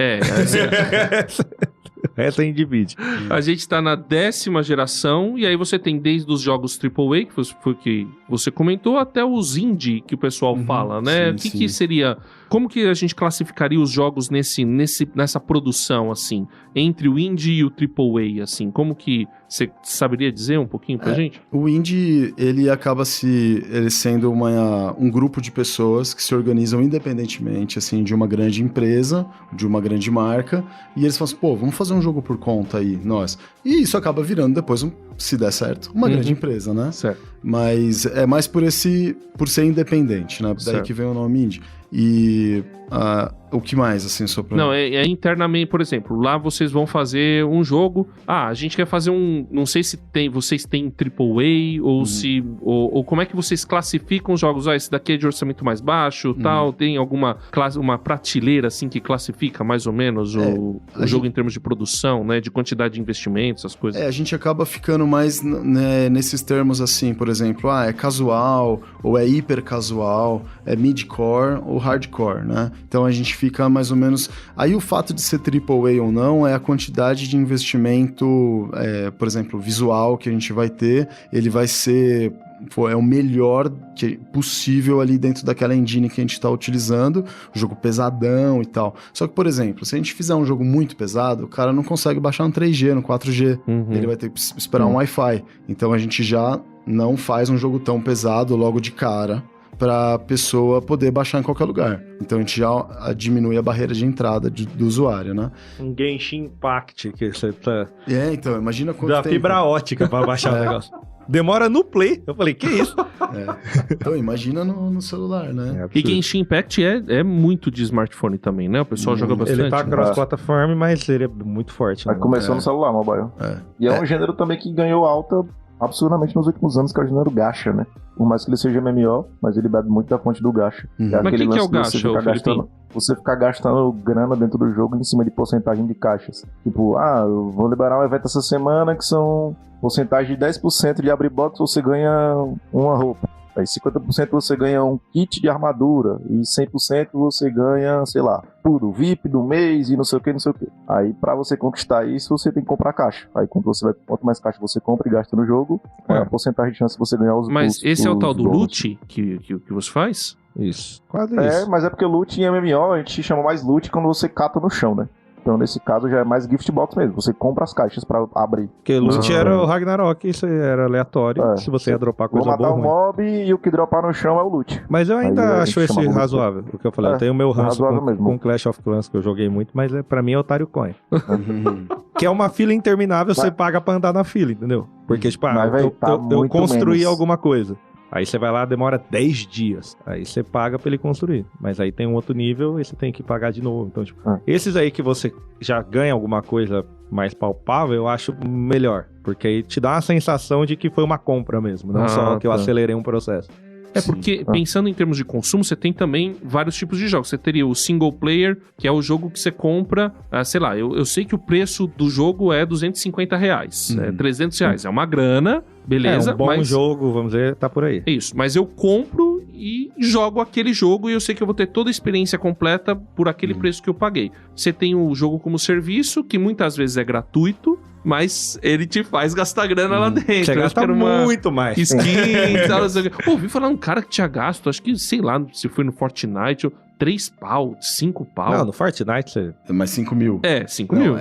Essa divide.
A gente tá na 10ª geração, e aí você tem desde os jogos AAA, que foi que você comentou, até os indie, que o pessoal fala, né?
Sim,
o que seria... Como que a gente classificaria os jogos nessa produção, assim? Entre o indie e o AAA, assim? Como que... Você saberia dizer um pouquinho pra gente?
O indie, ele acaba ele sendo um grupo de pessoas que se organizam independentemente, assim, de uma grande empresa, de uma grande marca, e eles falam assim, pô, vamos fazer um jogo por conta aí, nós. E isso acaba virando depois, se der certo, uma grande empresa, né?
Certo.
Mas é mais por ser independente, né? Daí que vem o nome indie. E o que mais, assim, só pra...
Não, é internamente, por exemplo, lá vocês vão fazer um jogo, a gente quer fazer não sei se vocês têm AAA, ou se, ou como é que vocês classificam os jogos, esse daqui é de orçamento mais baixo, tal, tem uma prateleira, assim, que classifica mais ou menos o jogo em termos de produção, né, de quantidade de investimentos, essas coisas.
A gente acaba ficando mais, né, nesses termos, assim, por exemplo, é casual, ou é hiper casual, é mid-core ou hardcore, né? Então a gente fica mais ou menos... Aí o fato de ser AAA ou não é a quantidade de investimento, por exemplo, visual que a gente vai ter, ele vai ser... é o melhor possível ali dentro daquela engine que a gente está utilizando, jogo pesadão e tal. Só que, por exemplo, se a gente fizer um jogo muito pesado, o cara não consegue baixar no 3G, no 4G. Ele vai ter que esperar um Wi-Fi. Então a gente já não faz um jogo tão pesado logo de cara para a pessoa poder baixar em qualquer lugar. Então a gente já diminui a barreira de entrada do usuário, né?
Um Genshin Impact que você tá...
Então, imagina quanto
da
tempo...
fibra ótica para baixar o negócio. Demora no Play. Eu falei, que isso?
Então, imagina no celular, né?
E Genshin Impact é muito de smartphone também, né? O pessoal joga bastante.
Ele tá cross-plataforma, mas ele é muito forte.
Mas começou no celular, mobile. E é um gênero também que ganhou alta absurdamente nos últimos anos, que é o gênero gacha, né? Por mais que ele seja MMO, mas ele bebe muito da fonte do gacha.
Mas o que é o gacha,
você ficar gastando grana dentro do jogo em cima de porcentagem de caixas. Tipo, eu vou liberar um evento essa semana que são porcentagem de 10% de abrir box, você ganha uma roupa. Aí 50% você ganha um kit de armadura e 100% você ganha, sei lá, tudo, VIP do mês e não sei o que, não sei o que. Aí pra você conquistar isso, você tem que comprar caixa. Aí quanto mais caixa você compra e gasta no jogo, a porcentagem de chance de você ganhar os
Mas esse é o tal do loot que você faz?
Isso. Quase isso.
Mas é porque loot em MMO a gente chama mais loot quando você cata no chão, né? Então, nesse caso, já é mais gift box mesmo. Você compra as caixas pra abrir.
Porque loot era o Ragnarok, isso era aleatório. Se você ia dropar coisa boa.
Vou matar um mob e o que dropar no chão é o loot.
Mas eu ainda acho esse razoável. O que eu falei, eu tenho o meu ranço com Clash of Clans, que eu joguei muito, mas pra mim é Otário Coin. Que é uma fila interminável, você paga pra andar na fila, entendeu? Porque, tipo, eu construí alguma coisa. Aí você vai lá, demora 10 dias. Aí você paga pra ele construir. Mas aí tem um outro nível e você tem que pagar de novo. Então, tipo, esses aí que você já ganha alguma coisa mais palpável, eu acho melhor. Porque aí te dá uma sensação de que foi uma compra mesmo. Não só que eu acelerei um processo.
Porque, pensando em termos de consumo, você tem também vários tipos de jogos. Você teria o single player, que é o jogo que você compra, sei lá, eu sei que o preço do jogo é R$250, é R$300, é uma grana, beleza.
É um bom jogo, vamos dizer, tá por aí.
É isso, mas eu compro e jogo aquele jogo e eu sei que eu vou ter toda a experiência completa por aquele preço que eu paguei. Você tem o jogo como serviço, que muitas vezes é gratuito, mas ele te faz gastar grana lá dentro.
Você gasta muito mais.
Skin e tal. Ouvi falar um cara que tinha gasto, acho que, sei lá, se foi no Fortnite, 3 pau, 5 pau.
Não, no Fortnite você...
Mais 5 mil.
5 mil.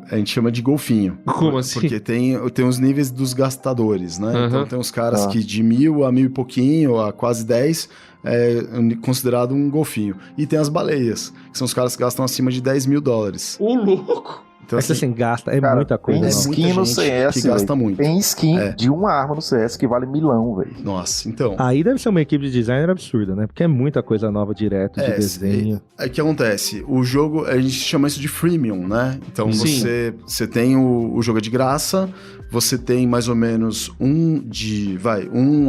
A gente chama de golfinho.
Como assim?
Porque tem os níveis dos gastadores, né? Então tem uns caras que de 1.000 a 1.000 e pouquinho, a quase 10... é considerado um golfinho. E tem as baleias, que são os caras que gastam acima de $10 mil.
Ô, louco!
Então,
é que assim, gasta,
cara,
muita coisa.
Tem skin no CS,
que gasta muito.
Tem skin de uma arma no CS que vale milão, velho.
Nossa, então...
Aí deve ser uma equipe de designer absurda, né? Porque é muita coisa nova direto, de desenho.
É que acontece, o jogo, a gente chama isso de freemium, né? Então você tem o jogo de graça, você tem mais ou menos 1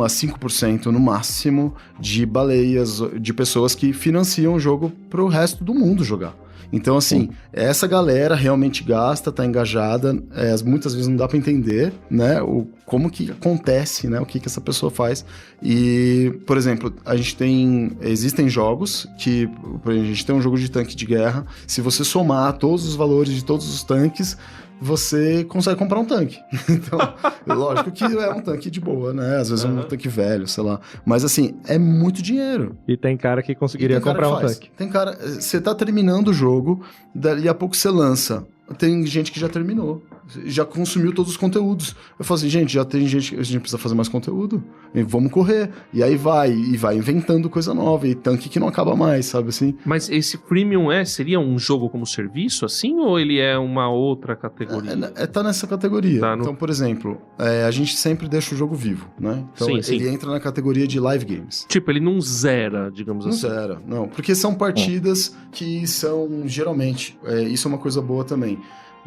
a 5% no máximo de baleias, de pessoas que financiam o jogo pro resto do mundo jogar. Então, assim, essa galera realmente gasta, tá engajada, muitas vezes não dá pra entender, né, como que acontece, né, o que essa pessoa faz. E, por exemplo, existem jogos que, a gente tem um jogo de tanque de guerra, se você somar todos os valores de todos os tanques, você consegue comprar um tanque. Então, lógico que é um tanque de boa, né? Às vezes é um tanque velho, sei lá. Mas, assim, é muito dinheiro.
E tem cara que conseguiria comprar um tanque.
Tem cara... Você tá terminando o jogo, dali a pouco você lança. Tem gente que já terminou. Já consumiu todos os conteúdos. Eu falo assim, gente, já tem gente... A gente precisa fazer mais conteúdo. E vamos correr. E aí vai inventando coisa nova. E tanque que não acaba mais, sabe assim?
Mas esse freemium seria um jogo como serviço, assim? Ou ele é uma outra categoria?
Tá nessa categoria.
Tá
Então, por exemplo, a gente sempre deixa o jogo vivo, né? Então, ele entra na categoria de live games.
Tipo, ele não zera, digamos assim.
Não zera, não. Porque são partidas que são, geralmente... isso é uma coisa boa também.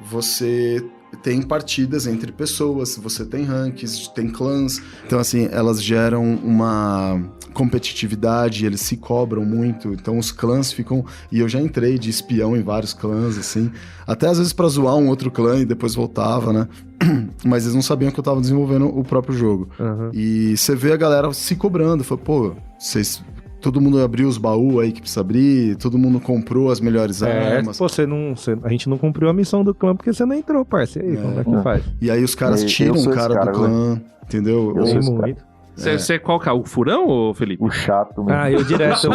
Você tem partidas entre pessoas, você tem ranks, tem clãs. Então, assim, elas geram uma competitividade, eles se cobram muito. Então, os clãs ficam... E eu já entrei de espião em vários clãs, assim. Até, às vezes, pra zoar um outro clã e depois voltava, né? Mas eles não sabiam que eu tava desenvolvendo o próprio jogo. E você vê a galera se cobrando. Fala, pô, todo mundo abriu os baús aí que precisa abrir, todo mundo comprou as melhores armas.
Pô, a gente não cumpriu a missão do clã porque você não entrou, parceiro. E aí, como é que faz?
E aí os caras tiram o cara do clã, entendeu?
Eu sou muito.
Você qual que é? O furão, ou Felipe?
O chato mesmo.
Eu direto.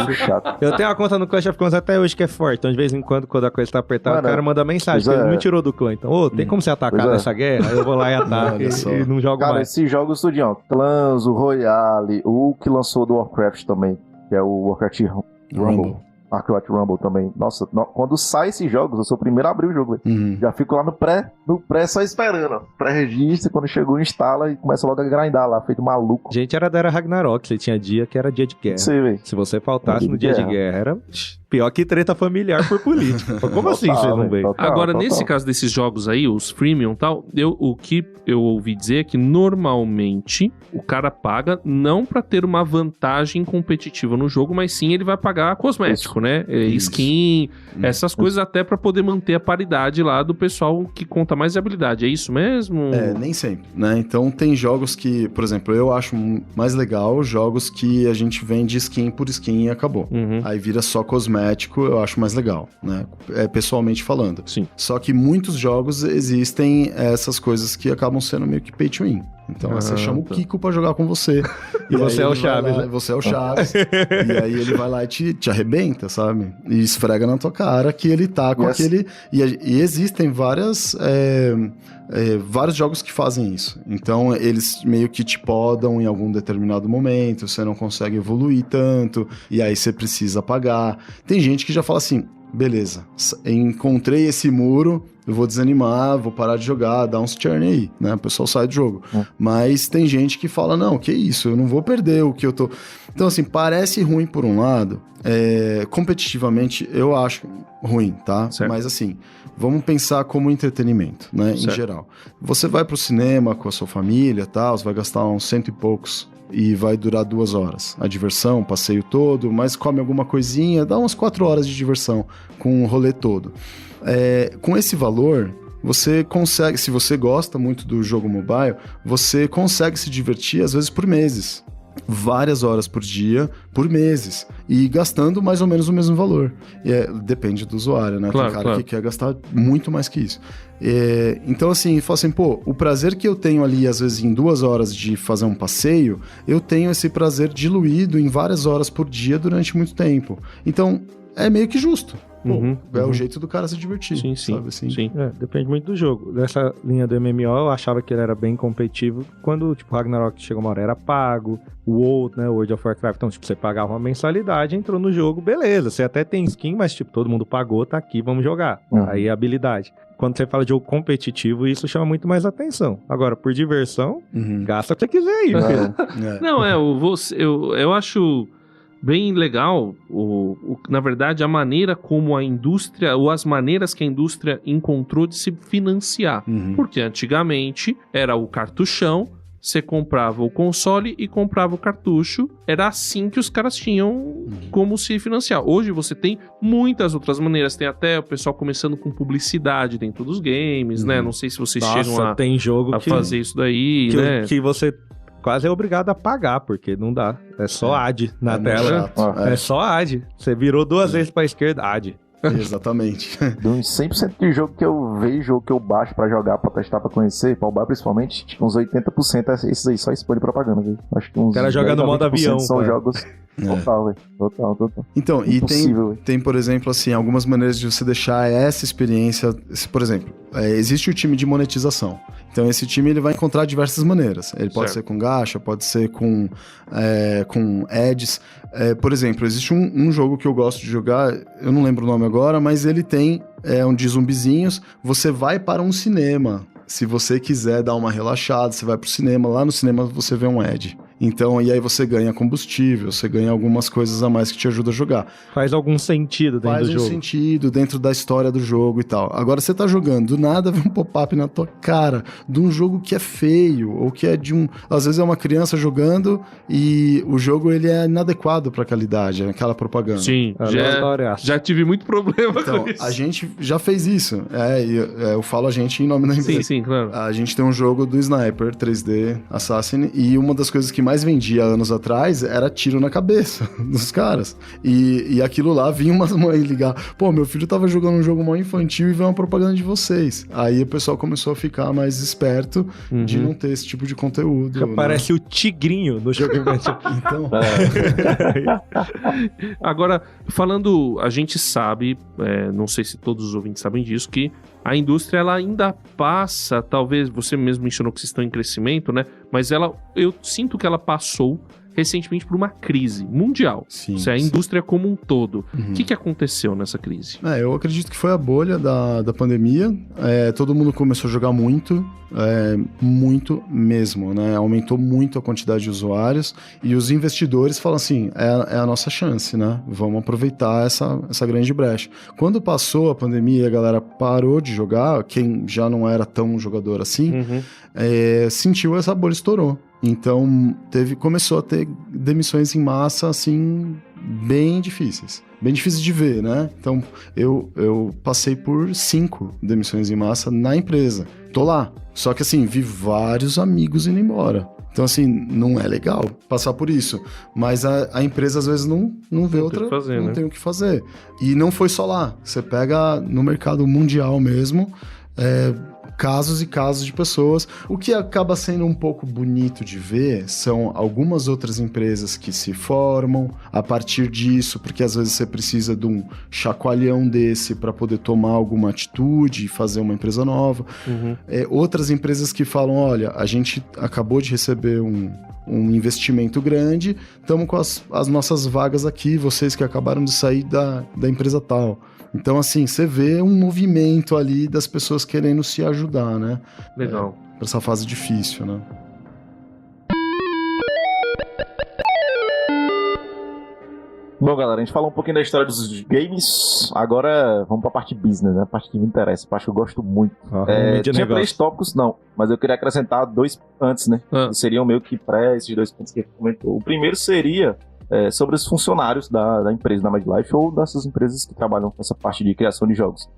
Eu tenho uma conta no Clash of Clans até hoje que é forte. Então, de vez em quando a coisa tá apertada, o cara manda mensagem que ele me tirou do clã. Então, tem como você atacar nessa guerra? Aí eu vou lá e ataco e não jogo mais.
Cara, esses jogos tudinho, Clans, o Royale, o que lançou do Warcraft também, que é o Warcraft Rumble. Warcraft Rumble também. Nossa, quando sai esses jogos, eu sou o primeiro a abrir o jogo. Já fico lá no pré só esperando. Pré-registro, quando chegou, instala e começa logo a grindar lá, feito maluco.
Gente, era da era Ragnarok, você tinha dia que era dia de guerra.
Sim,
se você faltasse no dia de guerra, era pior que treta familiar por político. Como assim vocês não veem?
Agora, nesse caso desses jogos aí, os freemium e tal, o que eu ouvi dizer é que normalmente o cara paga não pra ter uma vantagem competitiva no jogo, mas sim ele vai pagar cosmético, né? Skin, essas coisas até pra poder manter a paridade lá do pessoal que conta mais de habilidade. É isso mesmo?
Nem sempre, né? Então tem jogos que, por exemplo, eu acho mais legal jogos que a gente vende skin por skin e acabou. Aí vira só cosmético, eu acho mais legal, né? Pessoalmente falando.
Sim.
Só que muitos jogos existem essas coisas que acabam sendo meio que pay to win. Então você chama o Kiko pra jogar com você.
E você é o Chaves.
Lá, você é o Chaves. E aí ele vai lá e te arrebenta, sabe? E esfrega na tua cara que ele tá com aquele... E existem vários jogos que fazem isso. Então eles meio que te podam em algum determinado momento, você não consegue evoluir tanto, e aí você precisa pagar. Tem gente que já fala assim, beleza, encontrei esse muro, eu vou desanimar, vou parar de jogar, dá uns churn aí, né? O pessoal sai do jogo. Mas tem gente que fala, não, que isso, eu não vou perder o que eu tô... Então, assim, parece ruim por um lado, competitivamente eu acho ruim, tá?
Certo.
Mas, assim, vamos pensar como entretenimento, né? Em geral. Você vai pro cinema com a sua família e tal, você vai gastar uns 100 e poucos e vai durar 2 horas. A diversão, o passeio todo, mas come alguma coisinha, dá umas 4 horas de diversão com o rolê todo. Com esse valor, você consegue, se você gosta muito do jogo mobile, você consegue se divertir às vezes por meses. Várias horas por dia, por meses, e gastando mais ou menos o mesmo valor. Depende do usuário, né?
Claro,
tem cara que quer gastar muito mais que isso. Então, assim, fala assim, pô, o prazer que eu tenho ali, às vezes, em 2 horas de fazer um passeio, eu tenho esse prazer diluído em várias horas por dia durante muito tempo. Então, é meio que justo. é o jeito do cara se divertir,
sim,
sabe assim?
Sim.
Depende muito do jogo. Dessa linha do MMO, eu achava que ele era bem competitivo. Quando, tipo, Ragnarok chegou uma hora, era pago. O WoW, né, o World of Warcraft, então, tipo, você pagava uma mensalidade, entrou no jogo, beleza. Você até tem skin, mas, tipo, todo mundo pagou, tá aqui, vamos jogar. Aí é habilidade. Quando você fala de jogo competitivo, isso chama muito mais atenção. Agora, por diversão, gasta o que você quiser aí, filho.
Não, eu acho bem legal, na verdade, a maneira como a indústria, ou as maneiras que a indústria encontrou de se financiar. Porque antigamente era o cartuchão, você comprava o console e comprava o cartucho. Era assim que os caras tinham como se financiar. Hoje você tem muitas outras maneiras. Tem até o pessoal começando com publicidade dentro dos games, né? Não sei se vocês chegam
tem jogo
a fazer isso daí, né?
Que você quase é obrigado a pagar, porque não dá. É só ad na tela. É só ad. Você virou 2 vezes pra esquerda, ad.
Exatamente.
Dos 100% de jogo que eu vejo ou que eu baixo pra jogar, pra testar, pra conhecer, pra roubar principalmente, tipo, uns 80% esses aí só expõe de propaganda, viu? Acho que uns
o cara joga no modo avião.
São jogos total, velho. Total.
Então, e tem, por exemplo, assim, algumas maneiras de você deixar essa experiência. Por exemplo, existe o time de monetização. Então, esse time ele vai encontrar diversas maneiras. Ele pode ser com gacha, pode ser com ads. Por exemplo, existe um jogo que eu gosto de jogar, eu não lembro o nome agora, mas ele tem um de zumbizinhos. Você vai para um cinema. Se você quiser dar uma relaxada, você vai pro cinema. Lá no cinema você vê um ad. Então, e aí você ganha combustível, você ganha algumas coisas a mais que te ajudam a jogar.
Faz algum sentido dentro do jogo.
Faz um sentido dentro da história do jogo e tal. Agora você tá jogando, do nada vem um pop-up na tua cara de um jogo que é feio, ou que é de um... Às vezes é uma criança jogando e o jogo ele é inadequado pra qualidade, aquela propaganda.
Sim, já tive muito problema com isso.
A gente já fez isso. Eu falo a gente em nome da empresa.
Sim, claro.
A gente tem um jogo do Sniper 3D Assassin e uma das coisas que mais vendia anos atrás era tiro na cabeça dos caras. E aquilo lá, vinha umas mães ligar, pô, meu filho tava jogando um jogo mó infantil e veio uma propaganda de vocês. Aí o pessoal começou a ficar mais esperto de não ter esse tipo de conteúdo.
Parece o tigrinho do jogo infantil.
Então...
Agora, falando, a gente sabe, não sei se todos os ouvintes sabem disso, que a indústria ela ainda passa, talvez você mesmo mencionou que vocês estão em crescimento, né? Mas eu sinto que ela passou recentemente por uma crise mundial.
Sim,
a indústria como um todo. O que aconteceu nessa crise?
Eu acredito que foi a bolha da pandemia. Todo mundo começou a jogar muito mesmo, né? Aumentou muito a quantidade de usuários e os investidores falam assim, é a nossa chance, né? Vamos aproveitar essa grande brecha. Quando passou a pandemia e a galera parou de jogar, quem já não era tão jogador assim, sentiu essa bolha, estourou. Então, começou a ter demissões em massa, assim, bem difíceis. Bem difíceis de ver, né? Então, eu passei por 5 demissões em massa na empresa. Tô lá. Só que, assim, vi vários amigos indo embora. Então, assim, não é legal passar por isso. Mas a empresa, às vezes, não vê outra... Não tem o que fazer. E não foi só lá. Você pega no mercado mundial mesmo... casos e casos de pessoas. O que acaba sendo um pouco bonito de ver são algumas outras empresas que se formam a partir disso, porque às vezes você precisa de um chacoalhão desse para poder tomar alguma atitude e fazer uma empresa nova. Outras empresas que falam, olha, a gente acabou de receber um investimento grande, estamos com as nossas vagas aqui, vocês que acabaram de sair da empresa tal. Então, assim, você vê um movimento ali das pessoas querendo se ajudar, né?
Legal.
Pra essa fase difícil, né?
Bom, galera, a gente falou um pouquinho da história dos games, agora vamos pra parte business, né? A parte que me interessa, a parte que eu gosto muito. Tinha 3 tópicos, não, mas eu queria acrescentar 2 antes, né? Que seriam meio que esses 2 pontos que ele comentou. O primeiro seria sobre os funcionários da empresa, da MedLife, ou dessas empresas que trabalham com essa parte de criação de jogos.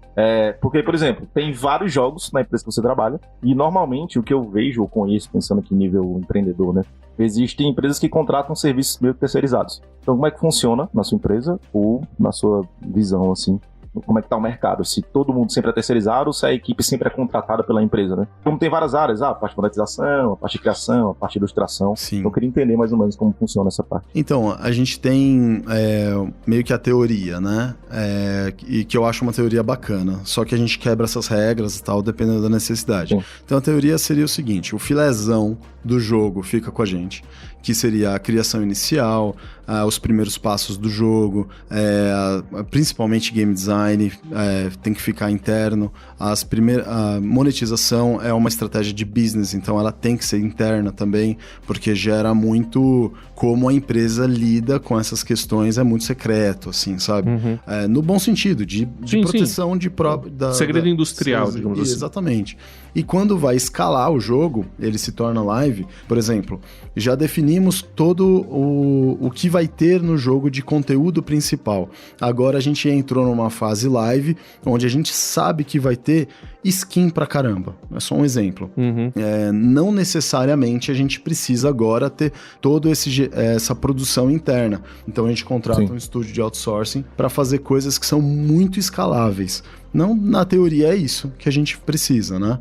Porque, por exemplo, tem vários jogos na empresa que você trabalha, e normalmente o que eu vejo ou conheço, pensando aqui nível empreendedor, né? Existem empresas que contratam serviços meio terceirizados. Então, como é que funciona na sua empresa, ou na sua visão, assim, como é que tá o mercado, se todo mundo sempre é terceirizado ou se a equipe sempre é contratada pela empresa, né? Como tem várias áreas, a parte de monetização, a parte de criação, a parte de ilustração.
Sim.
Então eu queria entender mais ou menos como funciona essa parte.
Então, a gente tem meio que a teoria, né? E que eu acho uma teoria bacana, só que a gente quebra essas regras e tal, dependendo da necessidade. Sim. Então a teoria seria o seguinte, o filézão do jogo fica com a gente, que seria a criação inicial, os primeiros passos do jogo, principalmente game design, tem que ficar interno. A monetização é uma estratégia de business, então ela tem que ser interna também, porque gera muito como a empresa lida com essas questões, é muito secreto, assim, sabe? Uhum. No bom sentido, de proteção de
segredo industrial, digamos assim.
Exatamente. E quando vai escalar o jogo, ele se torna live, por exemplo, já definimos todo o que vai ter no jogo de conteúdo principal. Agora a gente entrou numa fase live, onde a gente sabe que vai ter skin pra caramba. É só um exemplo. Uhum. Não necessariamente a gente precisa agora ter toda essa produção interna. Então a gente contrata um estúdio de outsourcing para fazer coisas que são muito escaláveis. Não, na teoria é isso que a gente precisa, né?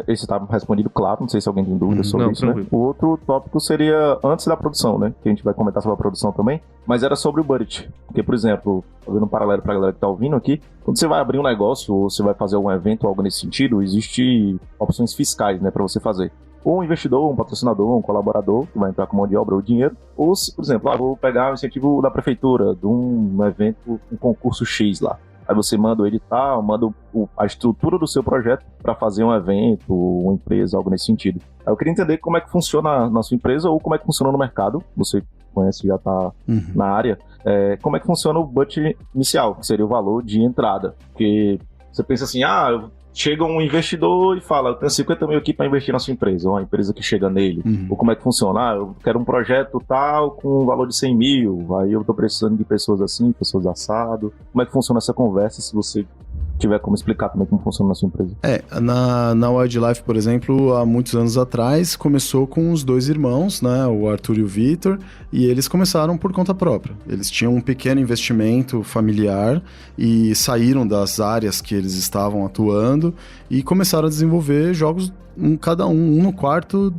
Esse tá respondido, claro, não sei se alguém tem dúvidas sobre isso, né? O outro tópico seria antes da produção, né? Que a gente vai comentar sobre a produção também, mas era sobre o budget. Porque, por exemplo, fazendo um paralelo pra galera que tá ouvindo aqui, quando você vai abrir um negócio ou você vai fazer algum evento ou algo nesse sentido, existe opções fiscais, né, pra você fazer. Ou um investidor, um patrocinador, um colaborador que vai entrar com mão de obra ou dinheiro, ou, por exemplo, vou pegar o incentivo da prefeitura de um evento, um concurso X lá. Aí você manda o edital, manda a estrutura do seu projeto para fazer um evento, uma empresa, algo nesse sentido. Aí eu queria entender como é que funciona na sua empresa ou como é que funciona no mercado. Você conhece, já está na área. Como é que funciona o budget inicial, que seria o valor de entrada. Porque você pensa assim, chega um investidor e fala, eu tenho 50 mil aqui para investir na sua empresa, ou a empresa que chega nele. Ou como é que funciona? Eu quero um projeto tal com um valor de 100 mil, aí eu tô precisando de pessoas assim, pessoas assado. Como é que funciona essa conversa, se você tiver como explicar também como funciona na sua empresa?
Na Wildlife, por exemplo, há muitos anos atrás, começou com os dois irmãos, né, o Arthur e o Vitor, e eles começaram por conta própria. Eles tinham um pequeno investimento familiar e saíram das áreas que eles estavam atuando e começaram a desenvolver jogos, cada um no quarto,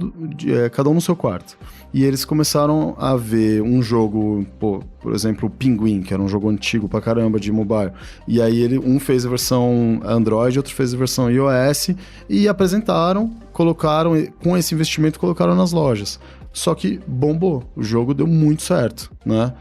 cada um no seu quarto. E eles começaram a ver um jogo, por exemplo, o Pinguim, que era um jogo antigo pra caramba de mobile. E aí um fez a versão Android, outro fez a versão iOS e apresentaram, colocaram, com esse investimento, colocaram nas lojas. Só que bombou, o jogo deu muito certo, né?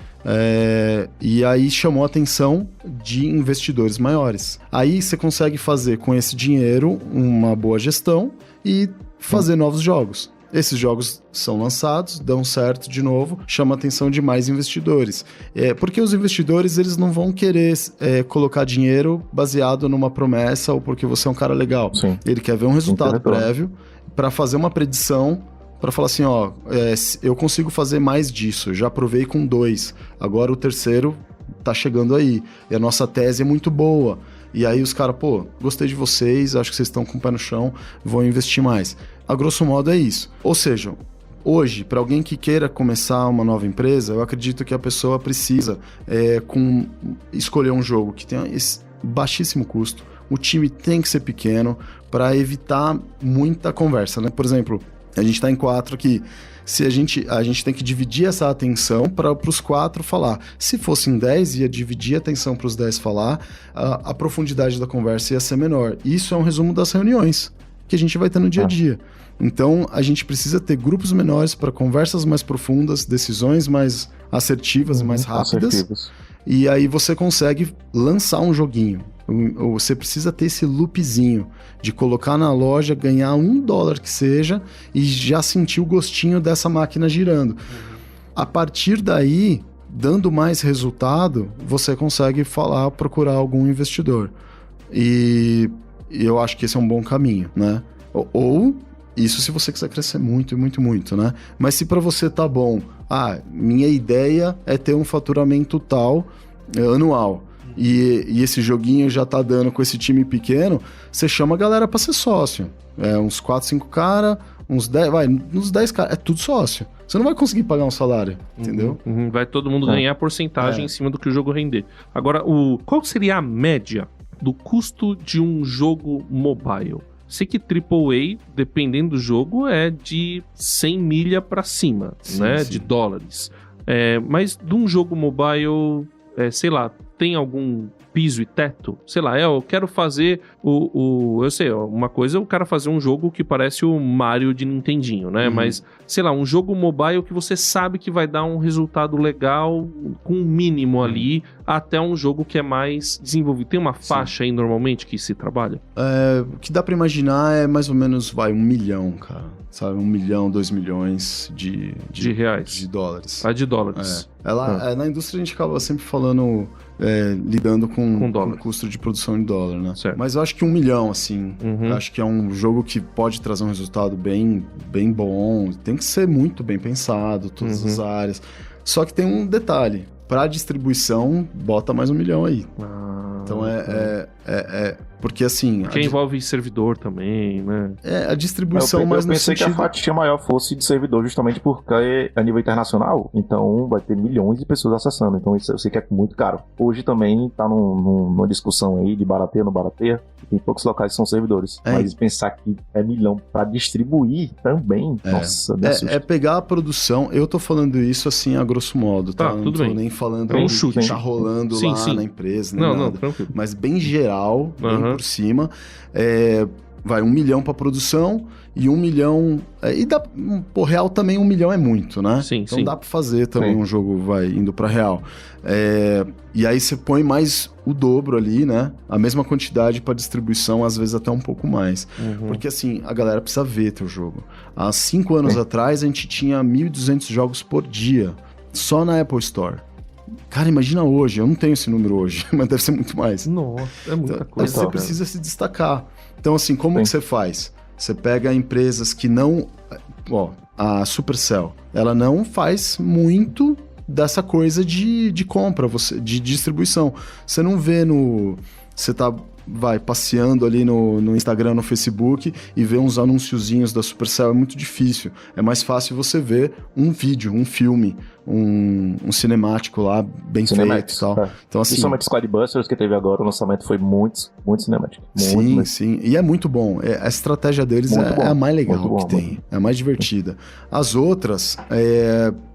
E aí chamou a atenção de investidores maiores. Aí você consegue fazer com esse dinheiro uma boa gestão e fazer novos jogos. Esses jogos são lançados, dão certo de novo, chama a atenção de mais investidores. Porque os investidores, eles não vão querer colocar dinheiro baseado numa promessa ou porque você é um cara legal. Sim. Ele quer ver um resultado prévio para fazer uma predição, para falar assim, eu consigo fazer mais disso, já provei com 2, agora o terceiro tá chegando aí, e a nossa tese é muito boa. E aí os caras, gostei de vocês, acho que vocês estão com o pé no chão, vou investir mais. A grosso modo é isso. Ou seja, hoje, para alguém que queira começar uma nova empresa, eu acredito que a pessoa precisa escolher um jogo que tenha esse baixíssimo custo, o time tem que ser pequeno para evitar muita conversa, né? Por exemplo, a gente está em 4 aqui. Se a gente tem que dividir essa atenção para os 4 falar. Se fossem 10, ia dividir a atenção para os 10 falar, a profundidade da conversa ia ser menor. Isso é um resumo das reuniões que a gente vai ter no dia a dia. Então, a gente precisa ter grupos menores para conversas mais profundas, decisões mais assertivas e mais rápidas. E aí você consegue lançar um joguinho. Você precisa ter esse loopzinho de colocar na loja, ganhar $1 que seja e já sentir o gostinho dessa máquina girando. A partir daí, dando mais resultado, você consegue procurar algum investidor. E eu acho que esse é um bom caminho, né? Ou isso se você quiser crescer muito, muito, muito, né? Mas se para você tá bom, minha ideia é ter um faturamento tal anual. E esse joguinho já tá dando com esse time pequeno, você chama a galera pra ser sócio. Uns 4, 5 caras, uns 10 caras, é tudo sócio. Você não vai conseguir pagar um salário, entendeu?
Vai todo mundo ganhar porcentagem em cima do que o jogo render. Agora, qual seria a média do custo de um jogo mobile? Sei que AAA, dependendo do jogo, é de 100 milha pra cima, né? Sim. De dólares. Mas de um jogo mobile, sei lá, tem algum piso e teto? Sei lá, eu quero fazer eu sei, uma coisa é o cara fazer um jogo que parece o Mario de Nintendinho, né? Mas, sei lá, um jogo mobile que você sabe que vai dar um resultado legal com um mínimo ali, até um jogo que é mais desenvolvido. Tem uma faixa aí, normalmente, que se trabalha?
O que dá pra imaginar é mais ou menos, 1 milhão, cara. Sabe, 1 milhão, 2 milhões de
reais.
De dólares.
De dólares.
Na indústria a gente acaba sempre falando, lidando com custo de produção em dólar, né?
Certo.
Mas eu acho que 1 milhão, assim, eu acho que é um jogo que pode trazer um resultado bem, bem bom. Tem que ser muito bem pensado, todas as áreas. Só que tem um detalhe. Pra distribuição, bota mais 1 milhão aí. Então porque assim...
Porque envolve servidor também, né?
A distribuição mais no sentido...
Eu pensei que a fatia maior fosse de servidor, justamente porque a nível internacional, então vai ter milhões de pessoas acessando. Então isso eu sei que é muito caro. Hoje também tá numa discussão aí de barateia, não barateia. Tem poucos locais que são servidores. Mas pensar que é milhão pra distribuir também, nossa,
é pegar a produção... Eu tô falando isso assim a grosso modo, tá?
Tudo
não tô
bem.
nem falando
um chute.
Que tá rolando lá na empresa, nem nada.
Tranquilo.
Mas bem geral, bem por cima, vai 1 milhão pra produção e 1 milhão... e dá, real também 1 milhão é muito, né? Então dá pra fazer também um jogo indo pra real. E aí você põe mais o dobro ali, né? A mesma quantidade pra distribuição, às vezes até um pouco mais. Porque assim, a galera precisa ver teu jogo. Há 5 anos atrás, a gente tinha 1.200 jogos por dia, só na Apple Store. Cara, imagina hoje, eu não tenho esse número hoje, mas deve ser muito mais.
Nossa, é muita coisa.
Você precisa se destacar. Então, assim, como que você faz? Você pega empresas que não... a Supercell, ela não faz muito dessa coisa de compra, de distribuição. Você não vê Você tá... passeando ali no Instagram, no Facebook e ver uns anunciozinhos da Supercell, é muito difícil. É mais fácil você ver um vídeo, um filme, um cinemático lá, bem feito e tal. Então, assim,
principalmente Squad Busters, que teve agora, o lançamento foi muito cinemático.
Sim. E é muito bom. A estratégia deles é a mais legal que tem. É a mais divertida. As outras...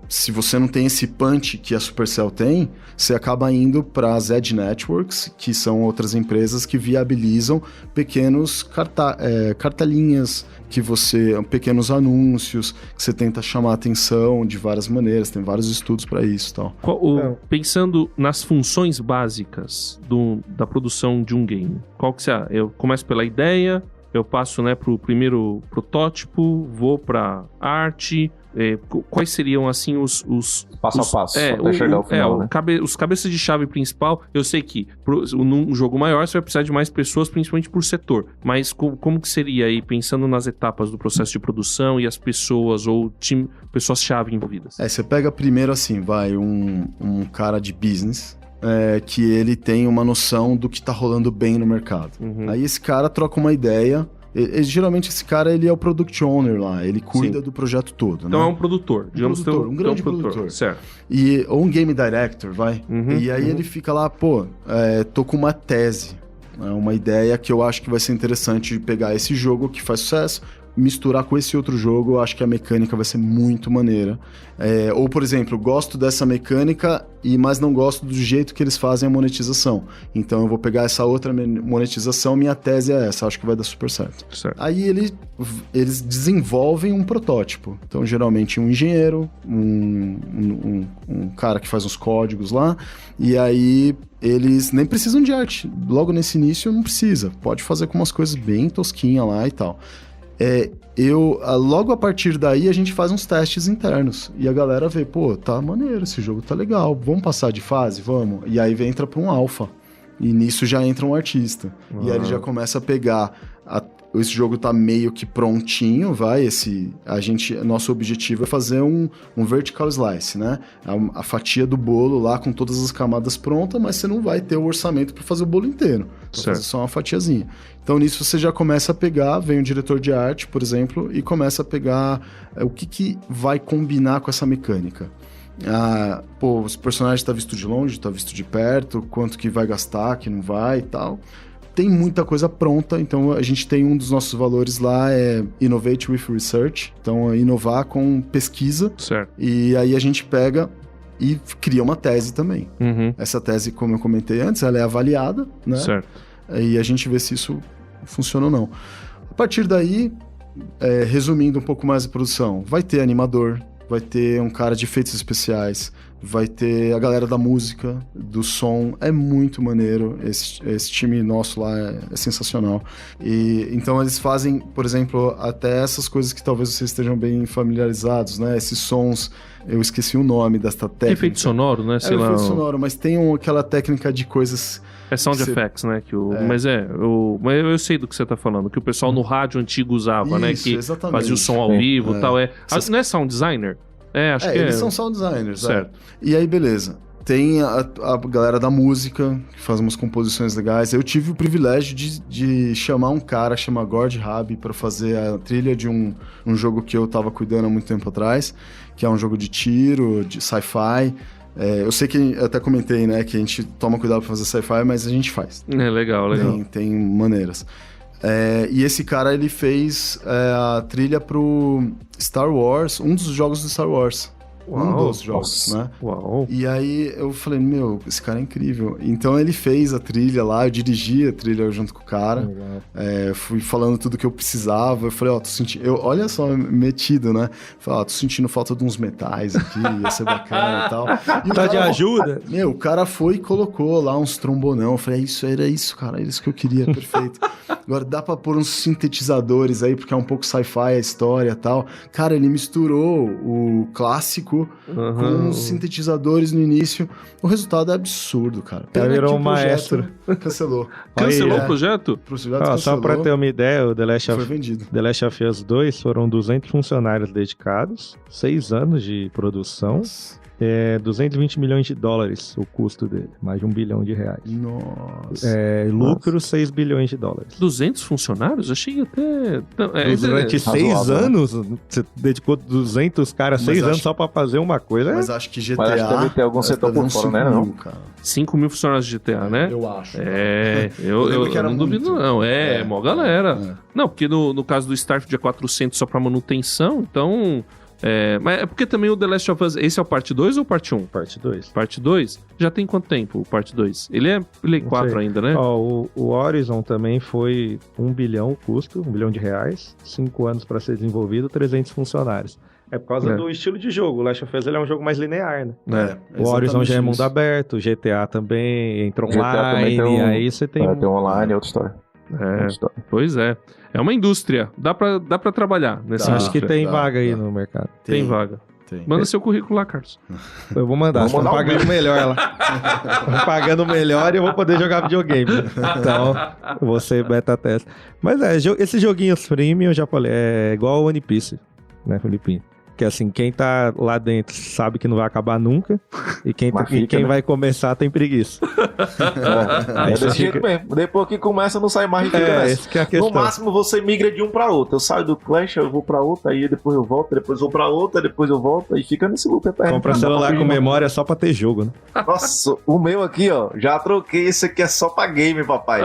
se você não tem esse punch que a Supercell tem, você acaba indo para as Edge Networks, que são outras empresas que viabilizam pequenos cartelinhas, pequenos anúncios, que você tenta chamar a atenção de várias maneiras, tem vários estudos para isso e tal.
Pensando nas funções básicas da produção de um game, qual que você acha? Eu começo pela ideia, eu passo pro primeiro protótipo, vou para arte... quais seriam, assim, os
passo a passo, até chegar ao final, né?
Os cabeças de chave principal, eu sei que num jogo maior você vai precisar de mais pessoas, principalmente por setor, mas como que seria aí, pensando nas etapas do processo de produção e as pessoas ou pessoas-chave envolvidas?
Você pega primeiro, assim, um cara de business... que ele tem uma noção do que tá rolando bem no mercado. Aí esse cara troca uma ideia. Geralmente esse cara, ele é o product owner lá, ele cuida do projeto todo.
Então
né?
é um produtor, digamos.
Um grande produtor.
Certo.
Ou um game director, E aí ele fica lá, tô com uma tese, uma ideia que eu acho que vai ser interessante pegar esse jogo que faz sucesso, misturar com esse outro jogo, eu acho que a mecânica vai ser muito maneira. Ou, por exemplo, gosto dessa mecânica, mas não gosto do jeito que eles fazem a monetização. Então eu vou pegar essa outra monetização, minha tese é essa, acho que vai dar super certo. Aí eles desenvolvem um protótipo. Então, geralmente, um engenheiro, um cara que faz uns códigos lá, e aí eles nem precisam de arte. Logo nesse início não precisa. Pode fazer com umas coisas bem tosquinhas lá e tal. Logo a partir daí a gente faz uns testes internos e a galera vê, tá maneiro, esse jogo tá legal, vamos passar de fase? Vamos. E aí entra pra um alpha e nisso já entra um artista. E aí ele já começa a pegar esse jogo tá meio que prontinho, nosso objetivo é fazer um vertical slice, né? A fatia do bolo lá com todas as camadas prontas, mas você não vai ter o orçamento para fazer o bolo inteiro. Pra fazer só uma fatiazinha. Então nisso você já começa a pegar, vem o diretor de arte, por exemplo, e começa a pegar o que vai combinar com essa mecânica. Os personagens tá visto de longe, tá visto de perto, quanto que vai gastar, que não vai e tal. Tem muita coisa pronta, então a gente tem um dos nossos valores lá, é Innovate with Research, então é inovar com pesquisa.
Certo.
E aí a gente pega e cria uma tese também.
Uhum.
Essa tese, como eu comentei antes, ela é avaliada, né?
Certo.
E a gente vê se isso funciona ou não. A partir daí, resumindo um pouco mais a produção, vai ter animador, vai ter um cara de efeitos especiais, vai ter a galera da música, do som, é muito maneiro, esse time nosso lá é sensacional. E então eles fazem, por exemplo, até essas coisas que talvez vocês estejam bem familiarizados, né? Esses sons, eu esqueci o nome desta técnica.
Efeito sonoro, né?
Efeito sonoro, mas tem aquela técnica de coisas...
É sound effects, né? Mas eu sei do que você tá falando, que o pessoal no rádio antigo usava,
isso,
né? Que
exatamente.
fazia o som ao vivo e tal. Não é sound designer? Acho que
eles são sound designers.
Certo.
E aí, beleza. Tem a galera da música, que faz umas composições legais. Eu tive o privilégio de chamar um cara, chama Gord Rabi, para fazer a trilha de um jogo que eu tava cuidando há muito tempo atrás, que é um jogo de tiro, de sci-fi. Eu sei que eu até comentei, né, que a gente toma cuidado pra fazer sci-fi, mas a gente faz.
Legal.
Tem maneiras. E esse cara, ele fez a trilha pro Star Wars, um dos jogos do Star Wars.
Uau,
um dos jogos, né?
Uau.
E aí eu falei, esse cara é incrível. Então ele fez a trilha lá, eu dirigi a trilha junto com o cara. Fui falando tudo que eu precisava. Eu falei, tô sentindo... olha só, metido, né? Falei, tô sentindo falta de uns metais aqui, ia ser bacana e tal. E
tá de ajuda?
O cara foi e colocou lá uns trombonão. Eu falei, era isso, cara, era isso que eu queria, perfeito. Agora dá pra pôr uns sintetizadores aí, porque é um pouco sci-fi a história e tal. Cara, ele misturou o clássico com os sintetizadores no início. O resultado é absurdo, cara.
Ele virou um maestro.
Cancelou.
Cancelou o projeto?
Só pra ter uma ideia, o The Last of Us 2 foram 200 funcionários dedicados, 6 anos de produção. 220 milhões de dólares o custo dele, mais de R$1 bilhão.
Nossa.
Lucro, 6 bilhões de dólares.
200 funcionários? Achei até...
Durante 6 anos, você dedicou 200 caras, 6 anos só pra fazer uma coisa.
Mas acho que GTA...
Mas acho que deve ter algum setor por fora, né? Não,
cara.
5 mil funcionários de GTA, né?
Eu acho.
Eu não duvido, não. Mó galera. Não, porque no caso do Starfield é 400 só pra manutenção, então... Mas é porque também o The Last of Us... Esse é o parte 2 ou parte 1?
Parte 2.
Parte 2? Já tem quanto tempo o parte 2? Ele é Play 4 ainda, né?
O Horizon também foi 1 bilhão o custo, R$1 bilhão, 5 anos para ser desenvolvido, 300 funcionários. É por causa do estilo de jogo. O Last of Us ele é um jogo mais linear, né? O Horizon já é mundo aberto, o GTA também entra online, aí você tem...
Tem online, outra história.
Pois é. É uma indústria. Dá pra trabalhar nessa
Acho que tem vaga aí no mercado.
Tem vaga. Manda seu currículo lá, Carlos.
Eu vou mandar. Estão pagando melhor lá. Estão pagando melhor e eu vou poder jogar videogame. Então, vou ser beta teste. Mas esses joguinhos freemium, eu já falei, é igual o One Piece, né, Felipinho? Que assim, quem tá lá dentro sabe que não vai acabar nunca. E quem vai começar tem preguiça.
Desse jeito mesmo. Depois que começa, não sai mais.
Essa que é a questão.
No máximo, você migra de um pra outro. Eu saio do Clash, eu vou pra outra, aí depois eu volto, depois vou pra outra, depois eu volto, e fica nesse loop eterno.
Compra celular com memória só pra ter jogo, né?
Nossa, o meu aqui, ó, já troquei. Esse aqui é só pra game, papai.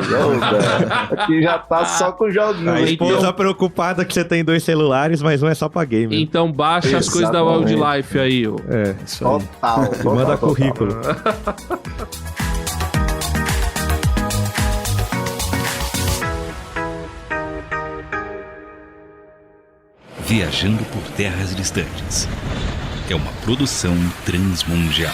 Aqui já tá só com joguinho.
A esposa preocupada que você tem 2 celulares, mas um é só pra game.
Então baixa as coisas da Wildlife aí, ó.
Isso aí. Total. Manda currículo.
Viajando por terras distantes. É uma produção transmundial.